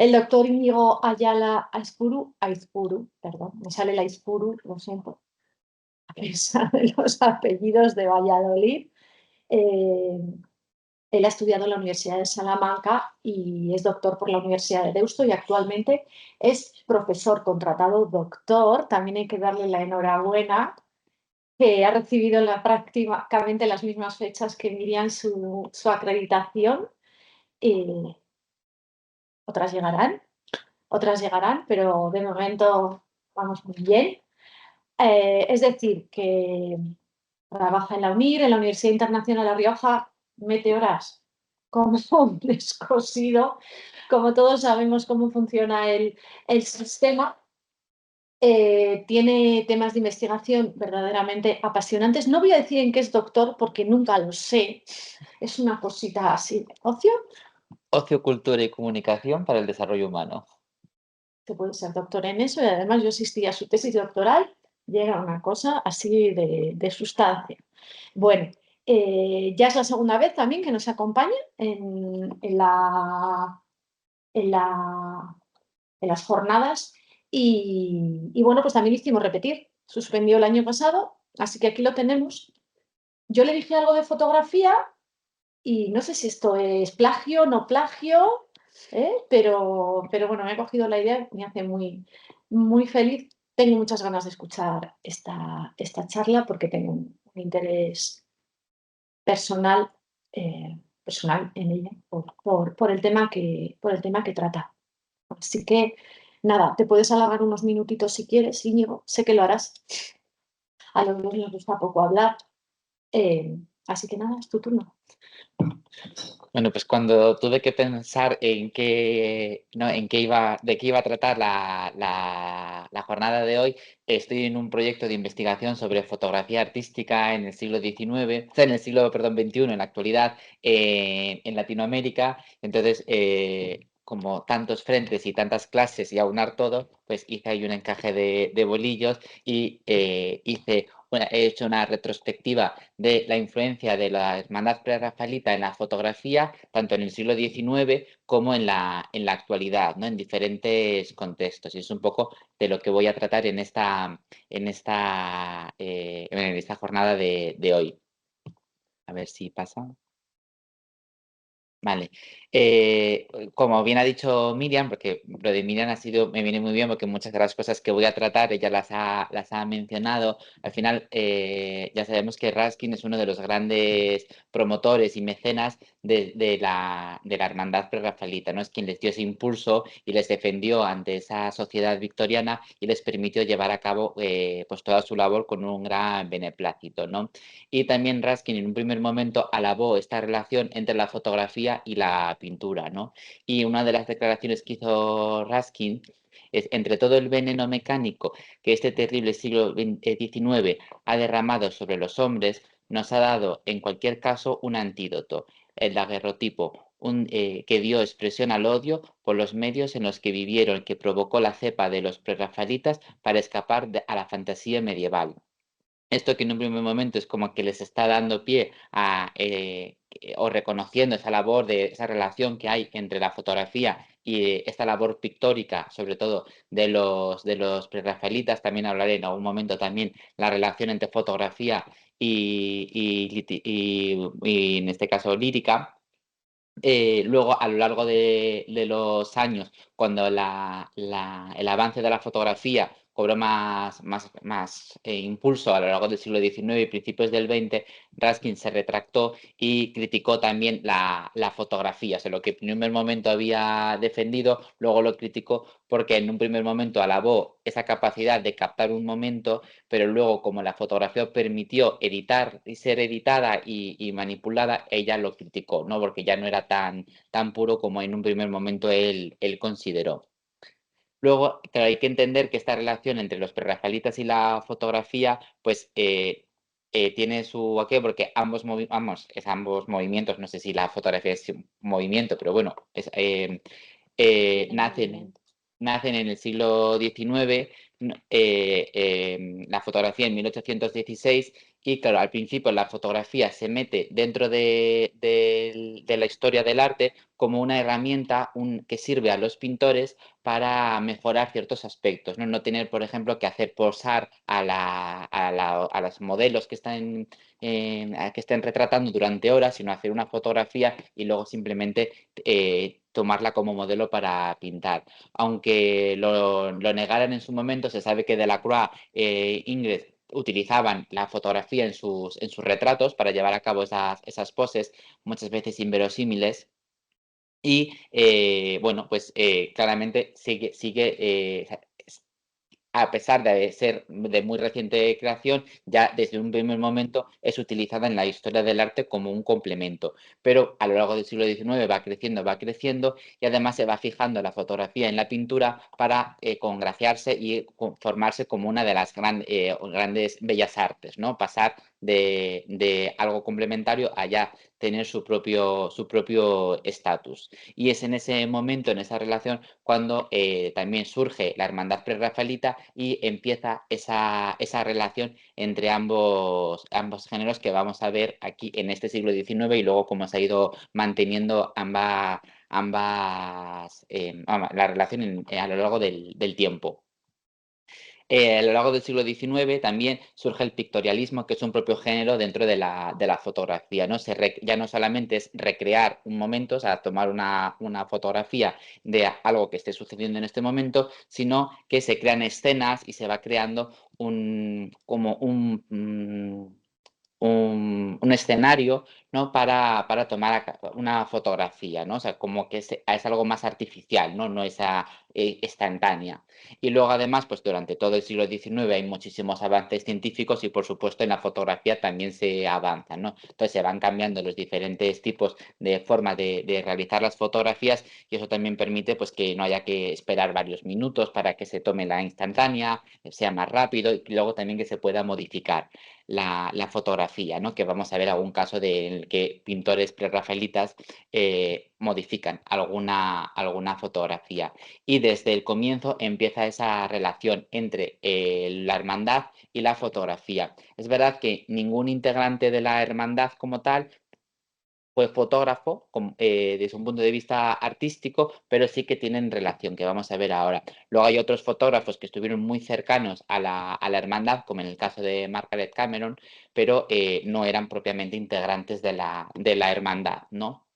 El doctor Íñigo Ayala Aizpuru, perdón, me sale la Aizpuru, lo siento, a pesar de los apellidos de Valladolid. Eh, Él ha estudiado en la Universidad de Salamanca y es doctor por la Universidad de Deusto y actualmente es profesor contratado doctor. También hay que darle la enhorabuena, que ha recibido prácticamente las mismas fechas que Miriam su acreditación. Eh, otras llegarán, pero de momento vamos muy bien. Es decir, que trabaja en la UNIR, en la Universidad Internacional de La Rioja, mete horas como un descosido, como todos sabemos cómo funciona el sistema. Tiene temas de investigación verdaderamente apasionantes. No voy a decir en qué es doctor porque nunca lo sé. Es una cosita así de ocio. Ocio, cultura y comunicación para el desarrollo humano. Se puede ser doctor en eso y además yo asistí a su tesis doctoral y era una cosa así de sustancia. Bueno, ya es la segunda vez también que nos acompaña en la- en las jornadas y bueno, pues también hicimos repetir. Suspendió el año pasado, así que aquí lo tenemos. Yo le dije algo de fotografía y no sé si esto es plagio, no plagio, pero bueno, me he cogido la idea, me hace muy, muy feliz. Tengo muchas ganas de escuchar esta charla porque tengo un interés personal, personal en ella por el tema que trata. Así que nada, te puedes alargar unos minutitos si quieres, Íñigo, sé que lo harás. A los dos nos gusta poco hablar, así que nada, es tu turno. Bueno, pues cuando tuve que pensar en qué, ¿no? De qué iba a tratar la jornada de hoy, estoy en un proyecto de investigación sobre fotografía artística en el siglo XIX, o sea, en el siglo, perdón, XXI, en la actualidad, en Latinoamérica. Entonces, como tantos frentes y tantas clases y aunar todo, pues hice ahí un encaje de bolillos y he hecho una retrospectiva de la influencia de la hermandad prerrafaelita en la fotografía, tanto en el siglo XIX como en la actualidad, ¿no? En diferentes contextos. Y es un poco de lo que voy a tratar en esta jornada de hoy. A ver si pasa. Vale. Como bien ha dicho Miriam, porque lo de Miriam me viene muy bien porque muchas de las cosas que voy a tratar ella las ha mencionado. Al final, ya sabemos que Raskin es uno de los grandes promotores y mecenas de la hermandad prerrafaelita, ¿no? Es quien les dio ese impulso y les defendió ante esa sociedad victoriana y les permitió llevar a cabo pues toda su labor con un gran beneplácito, ¿no? Y también Raskin en un primer momento alabó esta relación entre la fotografía y la pintura, ¿no? Y una de las declaraciones que hizo Raskin es: entre todo el veneno mecánico que este terrible siglo XIX ha derramado sobre los hombres, nos ha dado en cualquier caso un antídoto, el daguerrotipo, que dio expresión al odio por los medios en los que vivieron, que provocó la cepa de los prerrafaelitas para escapar a la fantasía medieval. Esto que en un primer momento es como que les está dando pie a, o reconociendo esa labor de esa relación que hay entre la fotografía y esta labor pictórica, sobre todo de los prerrafaelitas. También hablaré en algún momento también la relación entre fotografía y en este caso lírica. Luego, a lo largo de los años, cuando el avance de la fotografía cobró más impulso a lo largo del siglo XIX y principios del XX, Raskin se retractó y criticó también la fotografía. O sea, lo que en un primer momento había defendido, luego lo criticó porque en un primer momento alabó esa capacidad de captar un momento, pero luego, como la fotografía permitió editar y ser editada y manipulada, ella lo criticó, ¿no? Porque ya no era tan puro como en un primer momento él consideró. Luego, claro, hay que entender que esta relación entre los prerrafaelitas y la fotografía, pues tiene su aquello, porque ambos movimientos, no sé si la fotografía es un movimiento, pero bueno, nacen en el siglo XIX, la fotografía en 1816 y claro, al principio la fotografía se mete dentro de la historia del arte como una herramienta que sirve a los pintores para mejorar ciertos aspectos, ¿no? No tener, por ejemplo, que hacer posar a las modelos que estén retratando durante horas, sino hacer una fotografía y luego simplemente tomarla como modelo para pintar. Aunque lo negaran en su momento, se sabe que Delacroix, Ingres, utilizaban la fotografía en sus retratos para llevar a cabo esas poses, muchas veces inverosímiles. Y bueno, pues claramente a pesar de ser de muy reciente creación, ya desde un primer momento es utilizada en la historia del arte como un complemento. Pero a lo largo del siglo XIX va creciendo y además se va fijando la fotografía en la pintura para congraciarse y formarse como una de las grandes bellas artes, ¿no? Pasar de algo complementario a ya tener su propio estatus. Y es en ese momento, en esa relación, cuando también surge la hermandad prerrafaelita y empieza esa relación entre ambos géneros que vamos a ver aquí en este siglo XIX y luego cómo se ha ido manteniendo la relación a lo largo del tiempo. A lo largo del siglo XIX también surge el pictorialismo, que es un propio género dentro de la fotografía, ¿no? Ya no solamente es recrear un momento, o sea, tomar una fotografía de algo que esté sucediendo en este momento, sino que se crean escenas y se va creando como un escenario, ¿no? Para tomar una fotografía, ¿no? O sea, como que es algo más artificial, ¿no? No es instantánea. Y luego, además, pues durante todo el siglo XIX hay muchísimos avances científicos y, por supuesto, en la fotografía también se avanza, ¿no? Entonces se van cambiando los diferentes tipos de forma de realizar las fotografías y eso también permite, pues, que no haya que esperar varios minutos para que se tome la instantánea, sea más rápido y luego también que se pueda modificar la fotografía, ¿no? Que vamos a ver algún caso de que pintores prerrafaelitas modifican alguna fotografía. Y desde el comienzo empieza esa relación entre la hermandad y la fotografía. Es verdad que ningún integrante de la hermandad como tal fue fotógrafo desde un punto de vista artístico, pero sí que tienen relación, que vamos a ver ahora. Luego hay otros fotógrafos que estuvieron muy cercanos a la hermandad, como en el caso de Margaret Cameron, pero no eran propiamente integrantes de la hermandad, ¿no?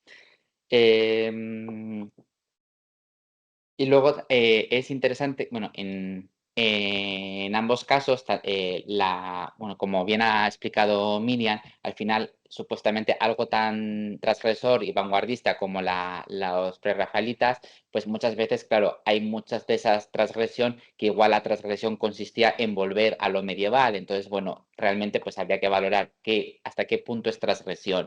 Em, y luego es interesante, bueno, en ambos casos, bueno, como bien ha explicado Miriam, al final supuestamente algo tan transgresor y vanguardista como los prerrafaelitas, pues muchas veces, claro, hay muchas de esas transgresión que igual la transgresión consistía en volver a lo medieval. Entonces, bueno, realmente pues habría que valorar hasta qué punto es transgresión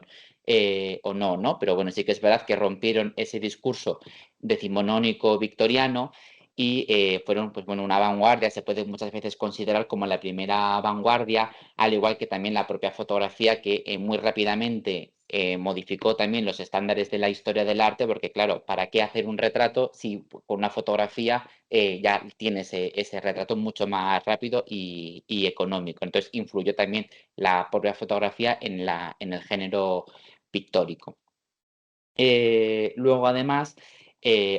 o no, ¿no? Pero bueno, sí que es verdad que rompieron ese discurso decimonónico victoriano y fueron pues, bueno, una vanguardia, se puede muchas veces considerar como la primera vanguardia, al igual que también la propia fotografía que muy rápidamente modificó también los estándares de la historia del arte, porque claro, ¿para qué hacer un retrato si con una fotografía ya tienes ese retrato mucho más rápido y económico? Entonces influyó también la propia fotografía en el género pictórico. Luego, además,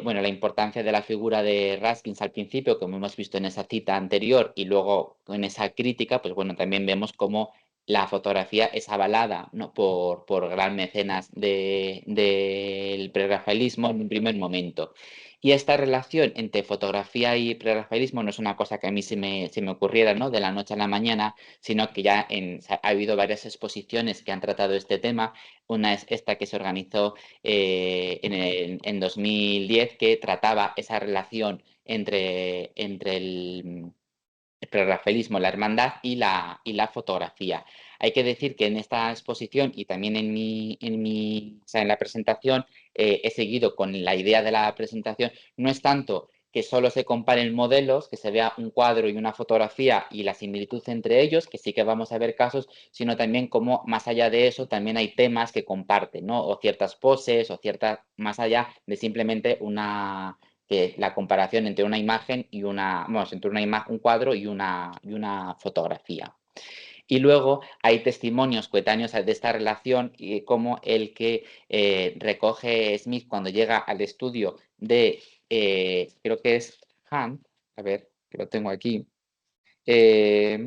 bueno, la importancia de la figura de Raskins al principio, como hemos visto en esa cita anterior, y luego en esa crítica, pues bueno, también vemos cómo la fotografía es avalada, ¿no? por gran mecenas del prerrafaelismo en un primer momento. Y esta relación entre fotografía y prerrafaelismo no es una cosa que a mí se me ocurriera, ¿no? De la noche a la mañana, sino que ya ha habido varias exposiciones que han tratado este tema. Una es esta que se organizó en 2010 que trataba esa relación entre el prerrafaelismo, la hermandad y la fotografía. Hay que decir que en esta exposición y también o sea, en la presentación he seguido con la idea de la presentación, no es tanto que solo se comparen modelos, que se vea un cuadro y una fotografía y la similitud entre ellos, que sí que vamos a ver casos, sino también como más allá de eso también hay temas que comparten, ¿no? O ciertas poses o ciertas, más allá de simplemente que la comparación entre una imagen y entre un cuadro y una fotografía. Y luego hay testimonios coetáneos de esta relación, como el que recoge Smith cuando llega al estudio de, creo que es Hunt, a ver, que lo tengo aquí. Eh,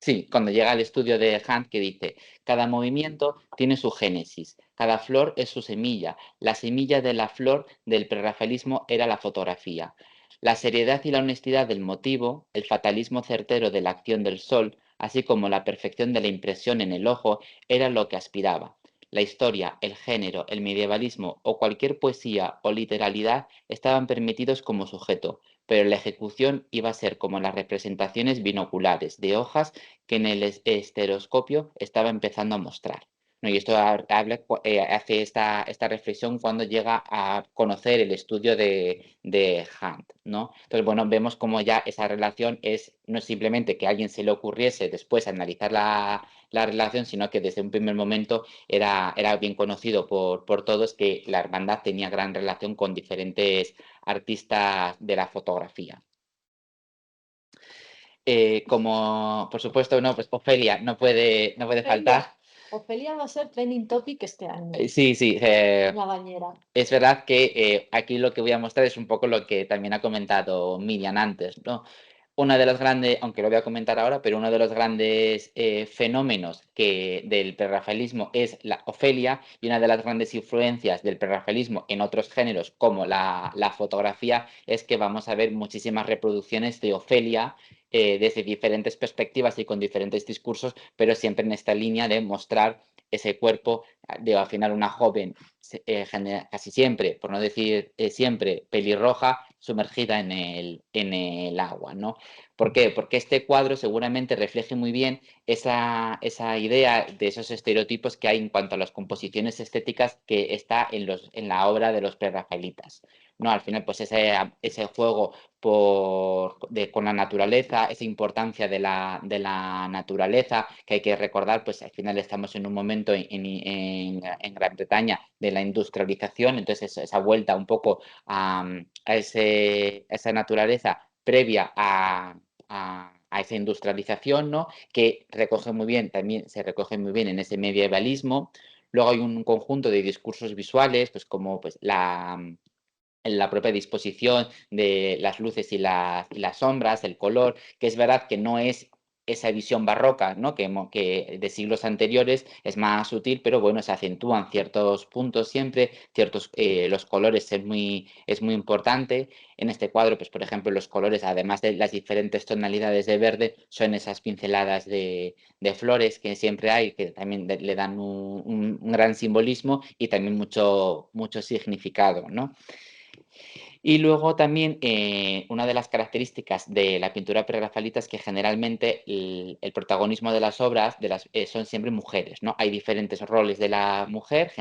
Sí, cuando llega al estudio de Hunt, que dice, cada movimiento tiene su génesis, cada flor es su semilla, la semilla de la flor del prerrafaelismo era la fotografía. La seriedad y la honestidad del motivo, el fatalismo certero de la acción del sol, así como la perfección de la impresión en el ojo, era lo que aspiraba. La historia, el género, el medievalismo o cualquier poesía o literalidad estaban permitidos como sujeto, pero la ejecución iba a ser como las representaciones binoculares de hojas que en el estereoscopio estaba empezando a mostrar, ¿no? Y esto hace esta reflexión cuando llega a conocer el estudio de Hunt, ¿no? Entonces, bueno, vemos como ya esa relación no es simplemente que a alguien se le ocurriese después analizar la relación, sino que desde un primer momento era bien conocido por todos que la hermandad tenía gran relación con diferentes artistas de la fotografía. Como, por supuesto, no, pues Ofelia no puede faltar. Ofelia va a ser trending topic este año, Sí, sí. la bañera. Es verdad que aquí lo que voy a mostrar es un poco lo que también ha comentado Miriam antes, ¿no? Una de las grandes, aunque lo voy a comentar ahora, pero uno de los grandes fenómenos del prerrafaelismo es la Ofelia, y una de las grandes influencias del prerrafaelismo en otros géneros como la fotografía es que vamos a ver muchísimas reproducciones de Ofelia desde diferentes perspectivas y con diferentes discursos, pero siempre en esta línea de mostrar ese cuerpo de al final una joven casi siempre, por no decir siempre, pelirroja, sumergida en el agua, ¿no? ¿Por qué? Porque este cuadro seguramente refleje muy bien esa idea de esos estereotipos que hay en cuanto a las composiciones estéticas que está en la obra de los prerrafaelitas, ¿no? Al final, pues ese juego con la naturaleza, esa importancia de la naturaleza, que hay que recordar, pues al final estamos en un momento en Gran Bretaña de la industrialización, entonces esa vuelta un poco a esa naturaleza previa a esa industrialización, ¿no? Que recoge muy bien, también se recoge muy bien en ese medievalismo. Luego hay un conjunto de discursos visuales, pues como pues, la propia disposición de las luces y las sombras, el color, que es verdad que no es esa visión barroca, ¿no? que de siglos anteriores es más sutil, pero bueno, se acentúan ciertos puntos siempre, los colores es muy importante. En este cuadro, pues por ejemplo, los colores, además de las diferentes tonalidades de verde, son esas pinceladas de flores que siempre hay, que también le dan un gran simbolismo y también mucho significado, ¿no? Y luego también una de las características de la pintura prerrafaelita es que generalmente el protagonismo de las obras son siempre mujeres, ¿no? Hay diferentes roles de la mujer,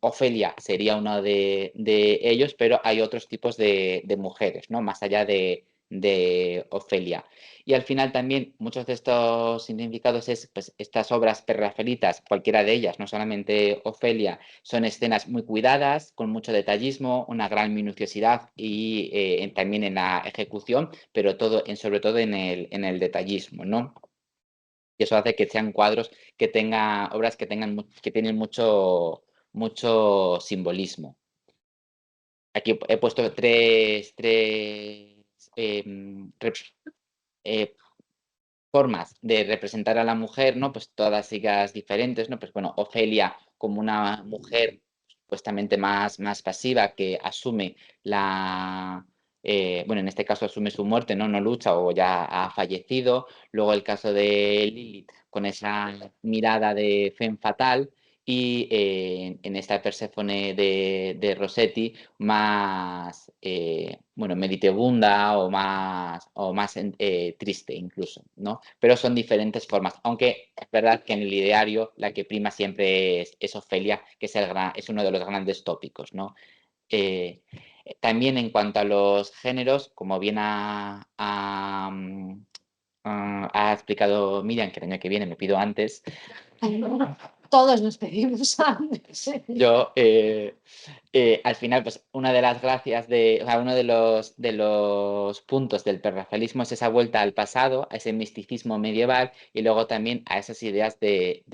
Ofelia sería uno de ellos, pero hay otros tipos de mujeres, ¿no? Más allá de Ofelia. Y al final también muchos de estos significados es, pues, estas obras prerrafaelitas, cualquiera de ellas, no solamente Ofelia, son escenas muy cuidadas, con mucho detallismo, una gran minuciosidad y también en la ejecución, pero sobre todo en el detallismo, ¿no? Y eso hace que sean cuadros obras que tienen mucho simbolismo. Aquí he puesto eh, formas de representar a la mujer, ¿no? Pues todas ellas diferentes, ¿no? Pues bueno, Ofelia como una mujer supuestamente más pasiva que asume bueno, en este caso asume su muerte, ¿no? No lucha o ya ha fallecido. Luego el caso de Lilith con esa mirada de femme fatal y en esta Perséfone de Rossetti más, bueno, meditebunda o más triste incluso, ¿no? Pero son diferentes formas, aunque es verdad que en el ideario la que prima siempre es Ofelia, que es uno de los grandes tópicos, ¿no? También en cuanto a los géneros, como bien ha explicado Miriam, que el año que viene me pido antes, todos nos pedimos antes. Yo, al final, pues una de las gracias o sea, uno de los puntos del prerrafaelismo es esa vuelta al pasado, a ese misticismo medieval y luego también a esas ideas de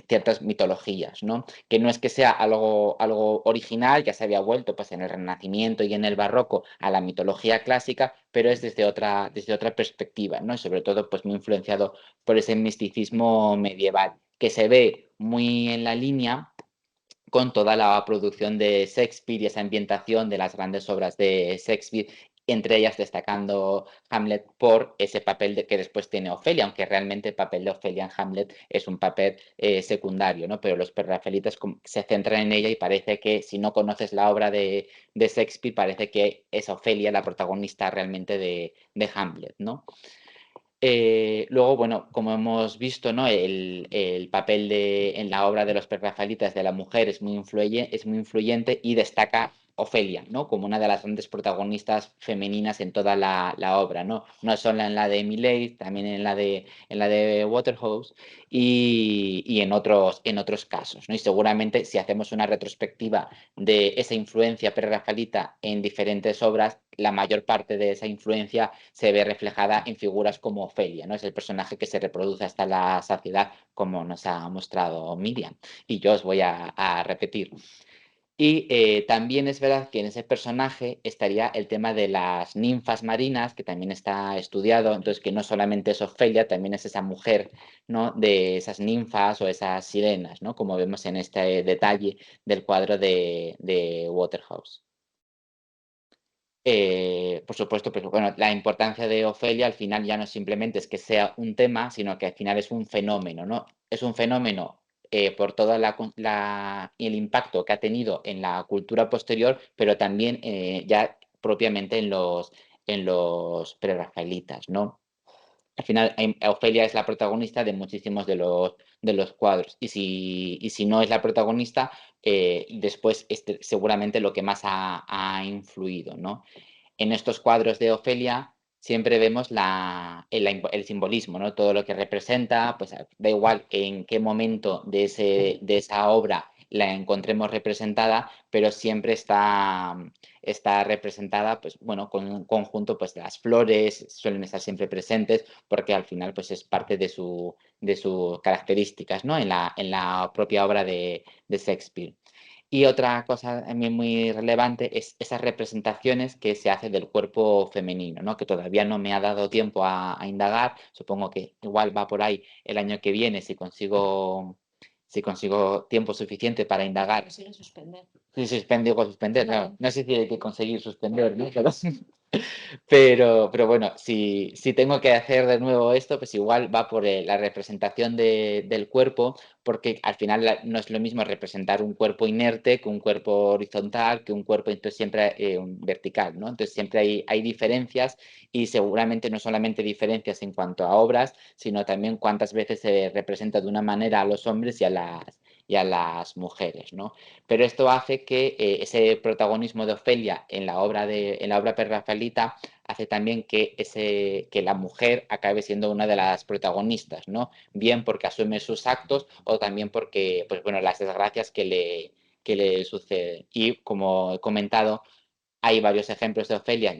ciertas mitologías, ¿no? Que no es que sea algo original, ya se había vuelto pues en el Renacimiento y en el Barroco a la mitología clásica, pero es desde otra perspectiva, ¿no? Y sobre todo, pues muy influenciado por ese misticismo medieval, que se ve muy en la línea con toda la producción de Shakespeare y esa ambientación de las grandes obras de Shakespeare, entre ellas destacando Hamlet por ese papel que después tiene Ofelia, aunque realmente el papel de Ofelia en Hamlet es un papel secundario, ¿no? Pero los prerrafaelitas se centran en ella y parece que si no conoces la obra de Shakespeare, parece que es Ofelia la protagonista realmente de Hamlet, ¿no? Luego, bueno, como hemos visto, ¿no? El papel en la obra de los prerrafaelitas de la mujer es muy influyente y destaca Ofelia, ¿no? Como una de las grandes protagonistas femeninas en toda la obra, ¿no? No solo en la de Millet, también en la de Waterhouse y en otros casos, ¿no? Y seguramente si hacemos una retrospectiva de esa influencia prerrafaelita en diferentes obras, la mayor parte de esa influencia se ve reflejada en figuras como Ofelia, ¿no? Es el personaje que se reproduce hasta la saciedad, como nos ha mostrado Miriam. Y yo os voy a repetir. Y también es verdad que en ese personaje estaría el tema de las ninfas marinas, que también está estudiado, entonces que no solamente es Ofelia, también es esa mujer, ¿no? De esas ninfas o esas sirenas, ¿no? Como vemos en este detalle del cuadro de Waterhouse. Por supuesto, pero bueno, la importancia de Ofelia al final ya no simplemente es que sea un tema, sino que al final es un fenómeno, ¿no? Es un fenómeno por todo el impacto que ha tenido en la cultura posterior, pero también ya propiamente en los prerrafaelitas, ¿no? Al final, Ofelia es la protagonista de muchísimos de los cuadros. Y si no es la protagonista, después seguramente lo que más ha influido, ¿no? En estos cuadros de Ofelia siempre vemos el simbolismo, ¿no? Todo lo que representa, pues da igual en qué momento de esa obra la encontremos representada, pero siempre está representada, pues bueno, con un conjunto, pues las flores suelen estar siempre presentes, porque al final, pues es parte de sus características, ¿no? En la propia obra de Shakespeare. Y otra cosa también muy relevante es esas representaciones que se hace del cuerpo femenino, ¿no? Que todavía no me ha dado tiempo a indagar. Supongo que igual va por ahí el año que viene si consigo tiempo suficiente para indagar. Consigue suspender. Si digo suspender, Vale. claro. No sé si hay que conseguir suspender, ¿no? Pero bueno, si tengo que hacer de nuevo esto, pues igual va por la representación del cuerpo, porque al final no es lo mismo representar un cuerpo inerte que un cuerpo horizontal, que un cuerpo entonces siempre vertical, ¿no? Entonces siempre hay diferencias y seguramente no solamente diferencias en cuanto a obras, sino también cuántas veces se representa de una manera a los hombres y a las mujeres, ¿no? Pero esto hace que ese protagonismo de Ofelia en la obra prerrafaelita hace también que la mujer acabe siendo una de las protagonistas, ¿no? Bien porque asume sus actos o también porque, pues bueno, las desgracias que le suceden. Y como he comentado, hay varios ejemplos de Ofelia,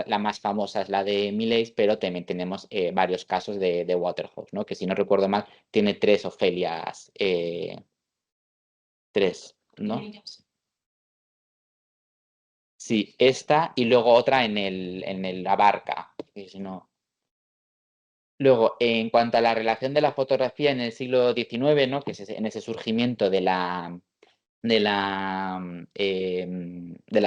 la más famosa es la de Millais, pero también tenemos varios casos de Waterhouse, ¿no? Que si no recuerdo mal, tiene tres Ofelias, tres, ¿no? Sí, esta y luego otra la barca. Que si no. Luego, en cuanto a la relación de la fotografía en el siglo XIX, ¿no? Que es en ese surgimiento de la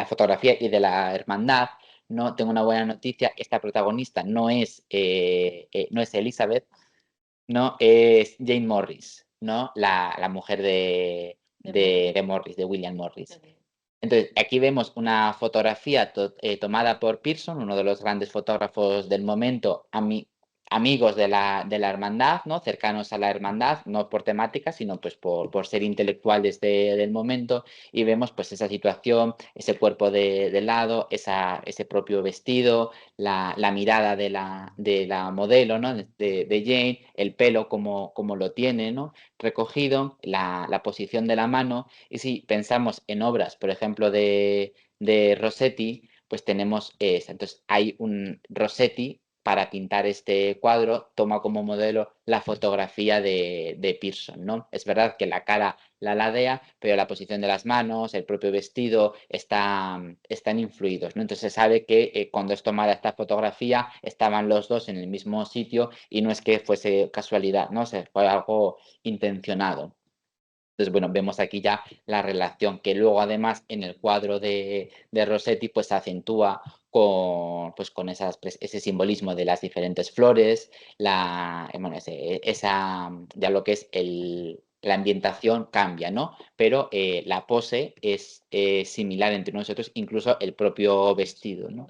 fotografía y de la hermandad, ¿no? Tengo una buena noticia, esta protagonista no es Elizabeth, ¿no? Es Jane Morris, ¿no? La mujer de Morris, de William Morris. Entonces, aquí vemos una fotografía tomada por Pearson, uno de los grandes fotógrafos del momento, a mí amigos de la hermandad, ¿no? Cercanos a la hermandad, no por temática, sino pues por ser intelectuales del momento, y vemos pues esa situación, ese cuerpo de lado, ese propio vestido, la mirada de la modelo, ¿no? De Jane, el pelo como lo tiene, ¿no? Recogido, la posición de la mano, y si pensamos en obras, por ejemplo, de Rossetti, pues tenemos entonces hay un Rossetti para pintar este cuadro, toma como modelo la fotografía de Pearson, ¿no? Es verdad que la cara la ladea, pero la posición de las manos, el propio vestido, están influidos, ¿no? Entonces se sabe que cuando es tomada esta fotografía estaban los dos en el mismo sitio y no es que fuese casualidad, ¿no? Fue algo intencionado. Entonces, bueno, vemos aquí ya la relación que luego además en el cuadro de Rossetti pues se acentúa con ese simbolismo de las diferentes flores, bueno, ya lo que es la ambientación cambia, ¿no? Pero la pose es similar entre nosotros, incluso el propio vestido, ¿no?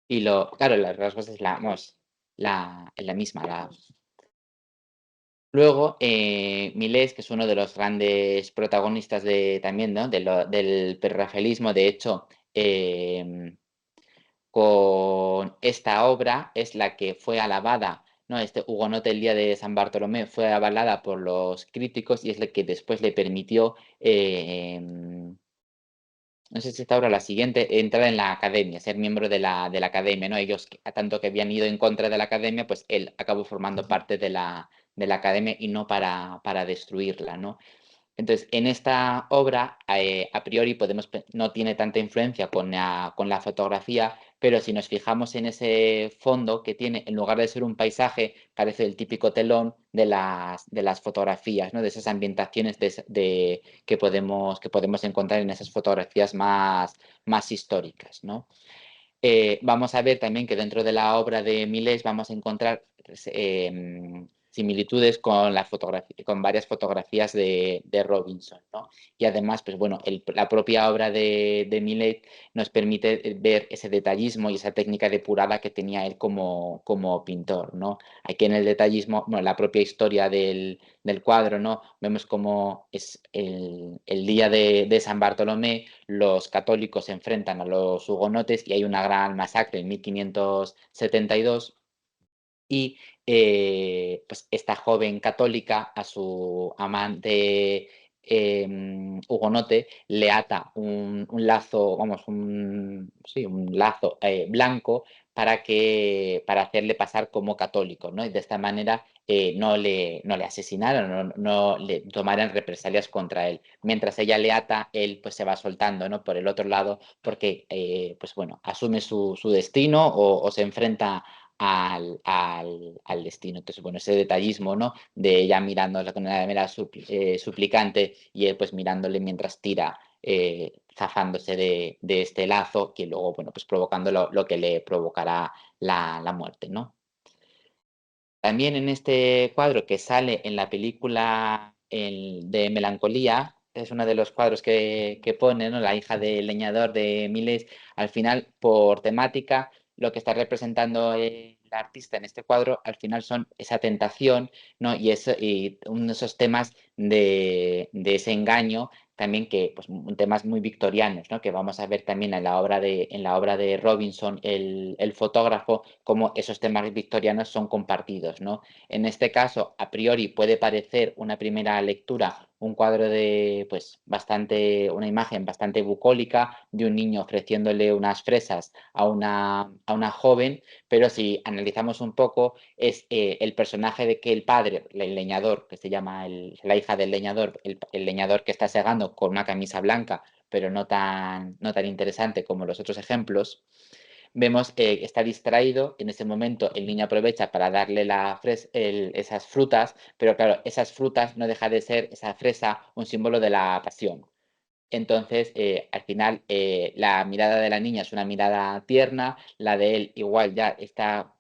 Y claro, las rasgos es la misma. Luego, Milés, que es uno de los grandes protagonistas también, ¿no? Del prerrafaelismo, de hecho, con esta obra es la que fue alabada, ¿no? Este Hugonote el día de San Bartolomé fue avalada por los críticos y es la que después le permitió, no sé si esta obra la siguiente, entrar en la academia, ser miembro de la academia, ¿no? Ellos, tanto que habían ido en contra de la academia, pues él acabó formando parte de la academia y no para destruirla, ¿no? Entonces, en esta obra, a priori, no tiene tanta influencia con la fotografía, pero si nos fijamos en ese fondo que tiene, en lugar de ser un paisaje, parece el típico telón de las fotografías, ¿no? De esas ambientaciones que podemos encontrar en esas fotografías más históricas, ¿no? Vamos a ver también que dentro de la obra de Milés vamos a encontrar similitudes con varias fotografías de Robinson, ¿no? Y además, pues bueno, la propia obra de Millet nos permite ver ese detallismo y esa técnica depurada que tenía él como pintor, ¿no? Aquí en el detallismo, bueno, la propia historia del cuadro, ¿no? Vemos cómo es el día de San Bartolomé, los católicos se enfrentan a los hugonotes y hay una gran masacre en 1572 y pues esta joven católica a su amante hugonote le ata un lazo, vamos, sí, un lazo blanco para hacerle pasar como católico, ¿no? Y de esta manera no le asesinaron, no le tomaran represalias contra él. Mientras ella le ata, él pues se va soltando, ¿no? Por el otro lado, porque pues bueno, asume su destino o se enfrenta al destino. Entonces, bueno, ese detallismo, ¿no? De ella mirándola con una manera suplicante y él pues mirándole mientras tira, zafándose de este lazo, que luego, bueno, pues provocando lo que le provocará la muerte, ¿no? También en este cuadro que sale en la película de Melancolía, es uno de los cuadros que pone, ¿no? La hija del leñador de Miles, al final, por temática, lo que está representando el artista en este cuadro, al final son esa tentación, ¿no? Y uno de esos temas de ese engaño, también que, pues, temas muy victorianos, ¿no? Que vamos a ver también en la obra de Robinson, el fotógrafo, cómo esos temas victorianos son compartidos, ¿no? En este caso, a priori puede parecer una primera lectura un cuadro pues, una imagen bastante bucólica de un niño ofreciéndole unas fresas a una joven, pero si analizamos un poco, es el personaje de que el padre, el leñador, que se llama la hija del leñador, el leñador que está segando con una camisa blanca, pero no tan interesante como los otros ejemplos, vemos que está distraído, en ese momento el niño aprovecha para darle esas frutas, pero claro, esas frutas no deja de ser esa fresa un símbolo de la pasión. Entonces, al final, la mirada de la niña es una mirada tierna, la de él igual ya está,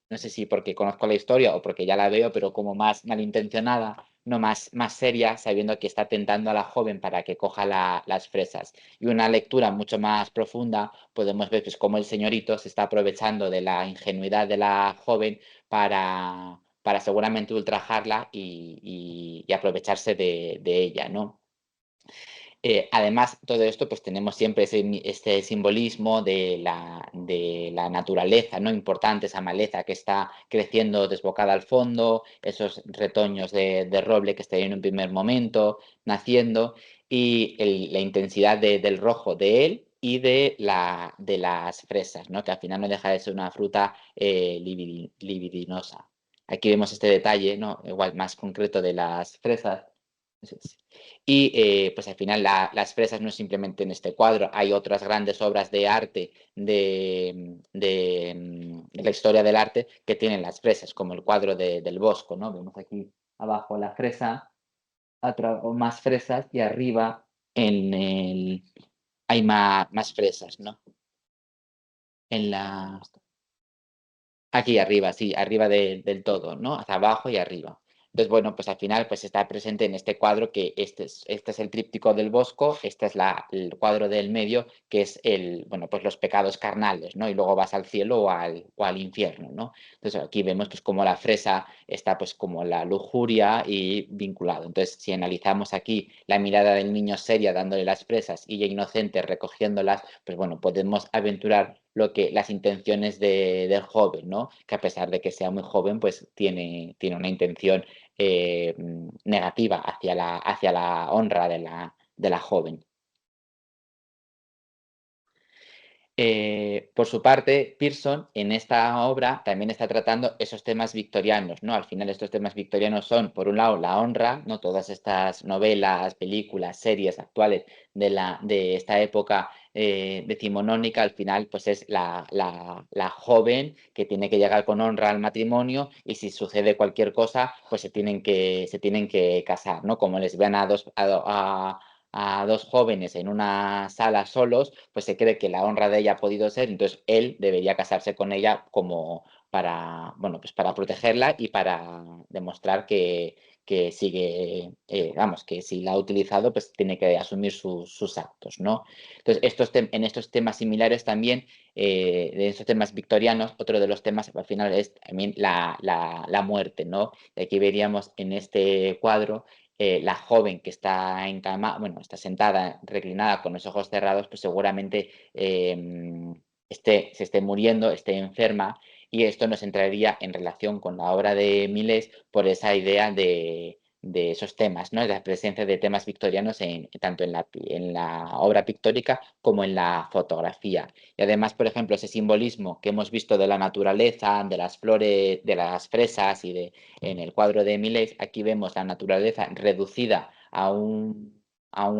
no sé si porque conozco la historia o porque ya la veo, pero como más malintencionada, no más seria, sabiendo que está tentando a la joven para que coja las fresas. Y una lectura mucho más profunda, podemos ver pues, cómo el señorito se está aprovechando de la ingenuidad de la joven para seguramente ultrajarla y aprovecharse de ella, ¿no? Además, todo esto, pues tenemos siempre este simbolismo de la naturaleza, ¿no? Importante, esa maleza que está creciendo desbocada al fondo, esos retoños de roble que están en un primer momento naciendo, y la intensidad del rojo de él y de las fresas, ¿no? Que al final no deja de ser una fruta libidinosa. Aquí vemos este detalle, ¿no? Igual más concreto de las fresas. Y pues al final las fresas no es simplemente en este cuadro, hay otras grandes obras de arte de la historia del arte que tienen las fresas, como el cuadro del Bosco, ¿no? Vemos aquí abajo la fresa, o más fresas y arriba hay más fresas, ¿no? En la, Aquí arriba, sí, arriba del todo, ¿no? Hacia abajo y arriba. Entonces, bueno, pues al final pues está presente en este cuadro que este es el tríptico del Bosco, este es el cuadro del medio, que es bueno, pues los pecados carnales, ¿no? Y luego vas al cielo o al infierno, ¿no? Entonces aquí vemos pues como la fresa está pues como la lujuria y vinculado. Entonces, si analizamos aquí la mirada del niño seria dándole las fresas y ella inocente recogiéndolas, pues bueno, podemos aventurar las intenciones del joven, ¿no? Que a pesar de que sea muy joven, pues tiene una intención negativa hacia la honra de la joven. Por su parte, Pearson en esta obra también está tratando esos temas victorianos, ¿no? Al final estos temas victorianos son, por un lado, la honra, ¿no? Todas estas novelas, películas, series actuales de esta época decimonónica, al final, pues es la joven que tiene que llegar con honra al matrimonio y si sucede cualquier cosa, pues se tienen que casar, ¿no? Como les ven a dos jóvenes en una sala solos, pues se cree que la honra de ella ha podido ser, entonces él debería casarse con ella como bueno, pues para protegerla y para demostrar que sigue, vamos, que si la ha utilizado, pues tiene que asumir sus actos, ¿no? Entonces, en estos temas similares también, de estos temas victorianos, otro de los temas al final es también la muerte, ¿no? Y aquí veríamos en este cuadro la joven que está en cama, bueno, está sentada, reclinada con los ojos cerrados, pues seguramente se esté muriendo, esté enferma, y esto nos entraría en relación con la obra de Milés por esa idea de esos temas, ¿no? De la presencia de temas victorianos tanto en la obra pictórica como en la fotografía. Y además, por ejemplo, ese simbolismo que hemos visto de la naturaleza, de las flores, de las fresas en el cuadro de Millet, aquí vemos la naturaleza reducida a un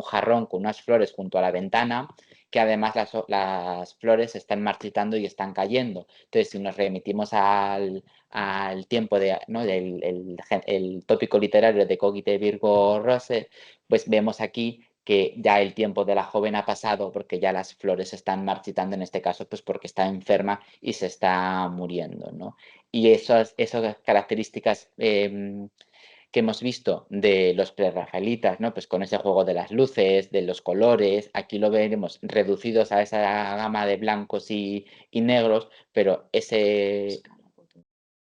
jarrón con unas flores junto a la ventana, que además las flores se están marchitando y están cayendo. Entonces, si nos remitimos al tiempo ¿no? el tópico literario de Cogite Virgo Rose, pues vemos aquí que ya el tiempo de la joven ha pasado porque ya las flores se están marchitando, en este caso, pues porque está enferma y se está muriendo, ¿no? Y esas características que hemos visto de los prerrafaelitas, ¿no? Pues con ese juego de las luces, de los colores, aquí lo veremos reducidos a esa gama de blancos y negros, pero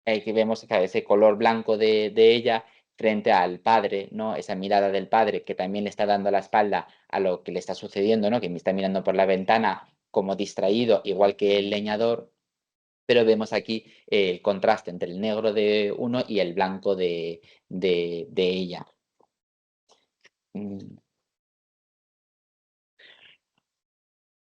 aquí vemos ese color blanco de ella frente al padre, ¿no? Esa mirada del padre que también le está dando la espalda a lo que le está sucediendo, ¿no? Que me está mirando por la ventana como distraído, igual que el leñador, pero vemos aquí el contraste entre el negro de uno y el blanco de ella. Mm.